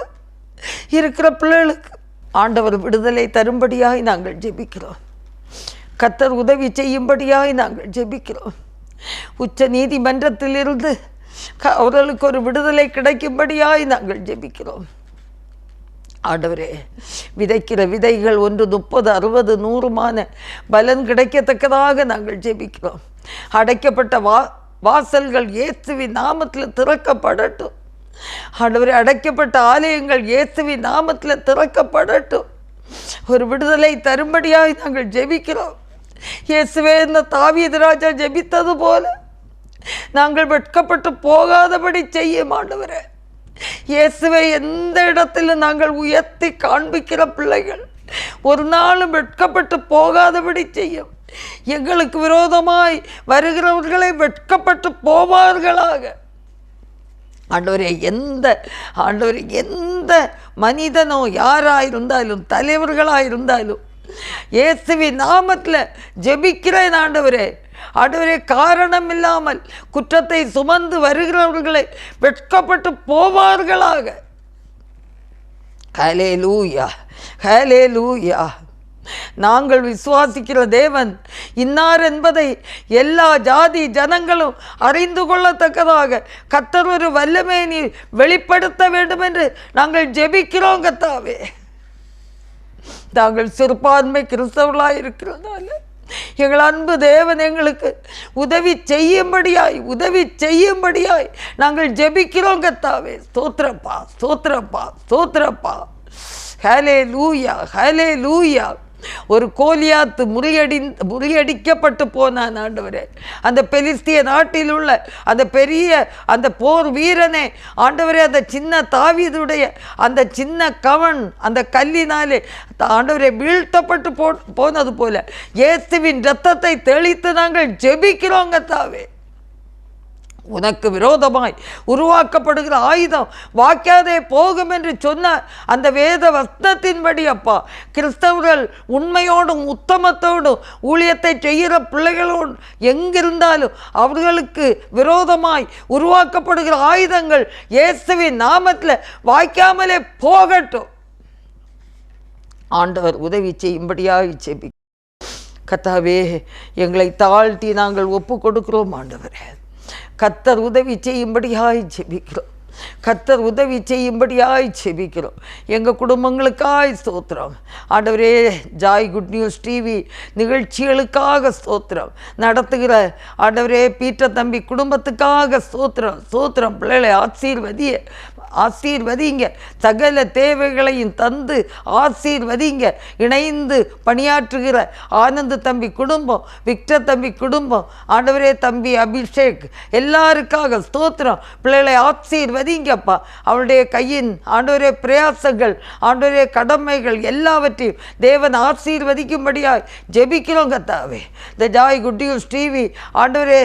[SPEAKER 2] இருக்கிற பிள்ளைகளுக்கு ஆண்டவர் விடுதலை தரும்படியாய் நாங்கள் ஜெபிக்கிறோம். கர்த்தர் உதவி செய்யும்படியாய் நாங்கள் ஜெபிக்கிறோம். உச்ச நீதிமன்றத்திலிருந்து அவர்களுக்கு ஒரு விடுதலை கிடைக்கும்படியாய் நாங்கள் ஜெபிக்கிறோம். ஆண்டவரே, விதைக்கிற விதைகள் 1 30 60 100 பலன் கிடைக்கத்தக்கதாக நாங்கள் ஜெபிக்கிறோம். அடைக்கப்பட்ட வாசல்கள் இயேசுவின் நாமத்தில் திறக்கப்படட்டும். ஆண்டவரே, அடைக்கப்பட்ட ஆலயங்கள் இயேசுவின் நாமத்தில் திறக்கப்படட்டும். ஒரு விடுதலை தரும்படியாய் நாங்கள் ஜெபிக்கிறோம். இயேசுவே, இந்த தாவீது ராஜா ஜெபித்தது போல நாங்கள் வெட்கப்பட்டு போகாதபடி செய்யும் ஆண்டவரே. இயேசுவை எந்த இடத்திலும் நாங்கள் உயர்த்தி காண்பிக்கிற பிள்ளைகள் ஒரு நாளும் வெட்கப்பட்டு போகாதபடி செய்யும். எங்களுக்கு விரோதமாய் வருகிறவர்களை வெட்கப்பட்டு போவார்களாக. ஆண்டவரே, எந்த மனிதனோ யாராயிருந்தாலும் தலைவர்களாயிருந்தாலும் இயேசுவின் நாமத்தில் ஜெபிக்கிறேன் ஆண்டவரே. ஆண்டவரே, காரணம் இல்லாமல் குற்றத்தை சுமந்து வருகிறவர்களை வெட்கப்பட்டு போவார்களாக. ஹல்லேலூயா, ஹல்லேலூயா. நாங்கள் விசுவாசிக்கிற தேவன் இன்னார் என்பதை எல்லா ஜாதி ஜனங்களும் அறிந்து கொள்ளத்தக்கதாக கர்த்தர் ஒரு வல்லமையை நீ வெளிப்படுத்த வேண்டும் என்று நாங்கள் ஜெபிக்கிறோம் கர்த்தாவே. நாங்கள் சிறுபான்மை கிறிஸ்தவர்களாக இருக்கிறதால எங்கள் அன்பு தேவன் எங்களுக்கு உதவி செய்யும்படியாய் நாங்கள் ஜெபிக்கிறோம் கர்த்தாவே. ஸ்தோத்திரப்பா, ஸ்தோத்திரப்பா, ஸ்தோத்திரப்பா. ஹல்லேலூயா, ஹல்லேலூயா. ஒரு கோலியாத்து முறியடிக்கப்பட்டு போனான் ஆண்டவரே. அந்த பெலிஸ்திய நாட்டில் உள்ள அந்த போர் வீரனே ஆண்டவரே, அந்த சின்ன தாவீதுடைய அந்த சின்ன கவன் அந்த கல்லினாலே ஆண்டவரே வீழ்த்தப்பட்டு போனது போல இயேசுவின் இரத்தத்தை தெளித்து நாங்கள் ஜெபிக்கிறோம் கர்த்தாவே. உனக்கு விரோதமாய் உருவாக்கப்படுகிற ஆயுதம் வாக்காதே போகும் என்று சொன்ன அந்த வேத வசனத்தின்படி அப்பா, கிறிஸ்தவர்கள் உண்மையோடும் உத்தமத்தோடும் ஊழியத்தை செய்கிற பிள்ளைகளோடு எங்கிருந்தாலும் அவர்களுக்கு விரோதமாய் உருவாக்கப்படுகிற ஆயுதங்கள் இயேசுவின் நாமத்தில் வாய்க்காமலே போகட்டும். ஆண்டவர் உதவி செய்யும்படியாக ஜெபி கர்த்தாவே. எங்களை தாழ்த்தி நாங்கள் ஒப்பு கொடுக்கிறோம் ஆண்டவரே. கர்த்தர் உதவி செய்யும்படியாய் ஜெபிக்கிறோம். கர்த்தர் உதவி செய்யும்படியாய் ஜெபிக்கிறோம். எங்கள் குடும்பங்களுக்காய் ஸ்தோத்திரம் ஆண்டவரே. ஜாய் குட் நியூஸ் டிவி நிகழ்ச்சிகளுக்காக ஸ்தோத்திரம் நடத்துகிற ஆண்டவரே பீட்டர் தம்பி குடும்பத்துக்காக ஸ்தோத்திரம் ஸ்தோத்திரம். பிள்ளைகளை ஆசீர்வதிங்க, சகல தேவைகளையும் தந்து ஆசீர்வதிங்க. இணைந்து பணியாற்றுகிற ஆனந்த் தம்பி குடும்பம், விக்டர் தம்பி குடும்பம், ஆண்டவரே தம்பி அபிஷேக் எல்லாருக்காக ஸ்தோத்திரம். பிள்ளைகளை ஆசீர்வதிங்கப்பா. அவருடைய கையின் ஆண்டவரே பிரயாசங்கள், ஆண்டவரே கடமைகள் எல்லாவற்றையும் தேவன் ஆசீர்வதிக்கும்படியாய் ஜெபிக்கிறோம் கர்த்தாவே. இந்த ஜாய் குட் நியூஸ் டிவி ஆண்டவரே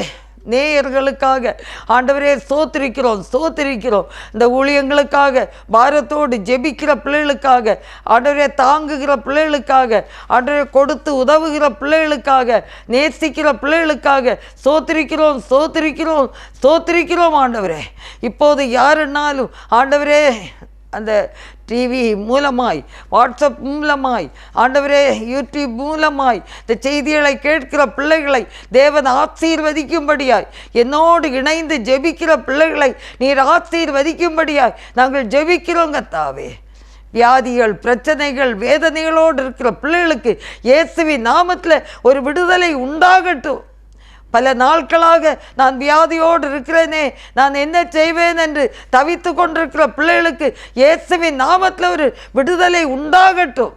[SPEAKER 2] நேயர்களுக்காக ஆண்டவரே ஸ்தோத்திரிக்கிறோம். இந்த ஊழியங்களுக்காக பாரத்தோடு ஜெபிக்கிற பிள்ளைகளுக்காக ஆண்டவரே, தாங்குகிற பிள்ளைகளுக்காக ஆண்டவரே, கொடுத்து உதவுகிற பிள்ளைகளுக்காக, நேசிக்கிற பிள்ளைகளுக்காக ஸ்தோத்திரிக்கிறோம் ஆண்டவரே. இப்போது யாருன்னாலும் ஆண்டவரே அந்த டிவி மூலமாய், வாட்ஸ்அப் மூலமாய், ஆண்டவரே யூடியூப் மூலமாய் இந்த செய்திகளை கேட்கிற பிள்ளைகளை தேவன் ஆசீர்வதிக்கும்படியாய், என்னோடு இணைந்து ஜெபிக்கிற பிள்ளைகளை நீர் ஆசீர்வதிக்கும்படியாய் நாங்கள் ஜெபிக்கிறோம் கர்த்தாவே. வியாதிகள், பிரச்சனைகள், வேதனைகளோடு இருக்கிற பிள்ளைகளுக்கு இயேசுவின் நாமத்தில் ஒரு விடுதலை உண்டாகட்டும். பல நாட்களாக நான் வியாதியோடு இருக்கிறேனே, நான் என்ன செய்வேன் என்று தவித்து கொண்டிருக்கிற பிள்ளைகளுக்கு இயேசுவின் நாமத்தில் ஒரு விடுதலை உண்டாகட்டும்.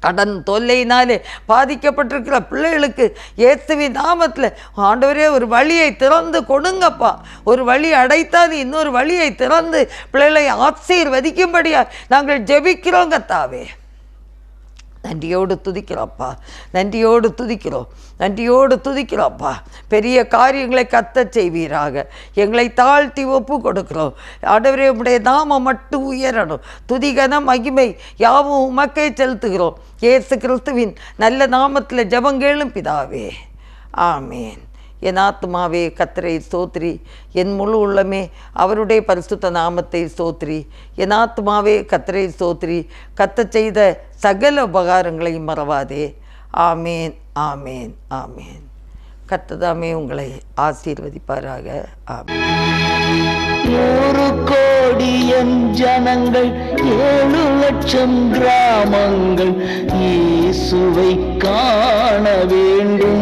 [SPEAKER 2] கடன் தொல்லையினாலே பாதிக்கப்பட்டிருக்கிற பிள்ளைகளுக்கு இயேசுவின் நாமத்தில் ஆண்டவரே ஒரு வழியை திறந்து கொடுங்கப்பா. ஒரு வழி அடைத்தால் இன்னொரு வழியை திறந்து பிள்ளைகளை ஆசீர்வதிக்கும்படியா நாங்கள் ஜெபிக்கிறோம் கர்த்தாவே. நன்றியோடு துதிக்கிறோம்ப்பா. பெரிய காரியங்களை கர்த்தர் செய்வீராக. எங்களை தாழ்த்தி ஒப்பு கொடுக்கிறோம் ஆண்டவரே. உம்முடைய நாமம் மட்டும் உயரணும். துதிகன மகிமை யாவும் உமக்கே செலுத்துகிறோம். இயேசு கிறிஸ்துவின் நல்ல நாமத்தில் ஜெபங்கேளும் பிதாவே, ஆமேன். என் ஆத்துமாவே கர்த்தரை ஸ்தோத்திரி, என் முழு உள்ளமே அவருடைய பரிசுத்த நாமத்தை ஸ்தோத்திரி. என் ஆத்துமாவே கர்த்தரை ஸ்தோத்திரி, கர்த்தர் செய்த சகல உபகாரங்களையும் மறவாதே. ஆமேன், ஆமேன், ஆமேன். கர்த்ததாமே உங்களை ஆசீர்வதிப்பாராக. ஆமேன்.
[SPEAKER 1] 100 கோடி என் ஜனங்கள் 7 லட்சம் கிராமங்கள் இயேசுவை காண வேண்டும்.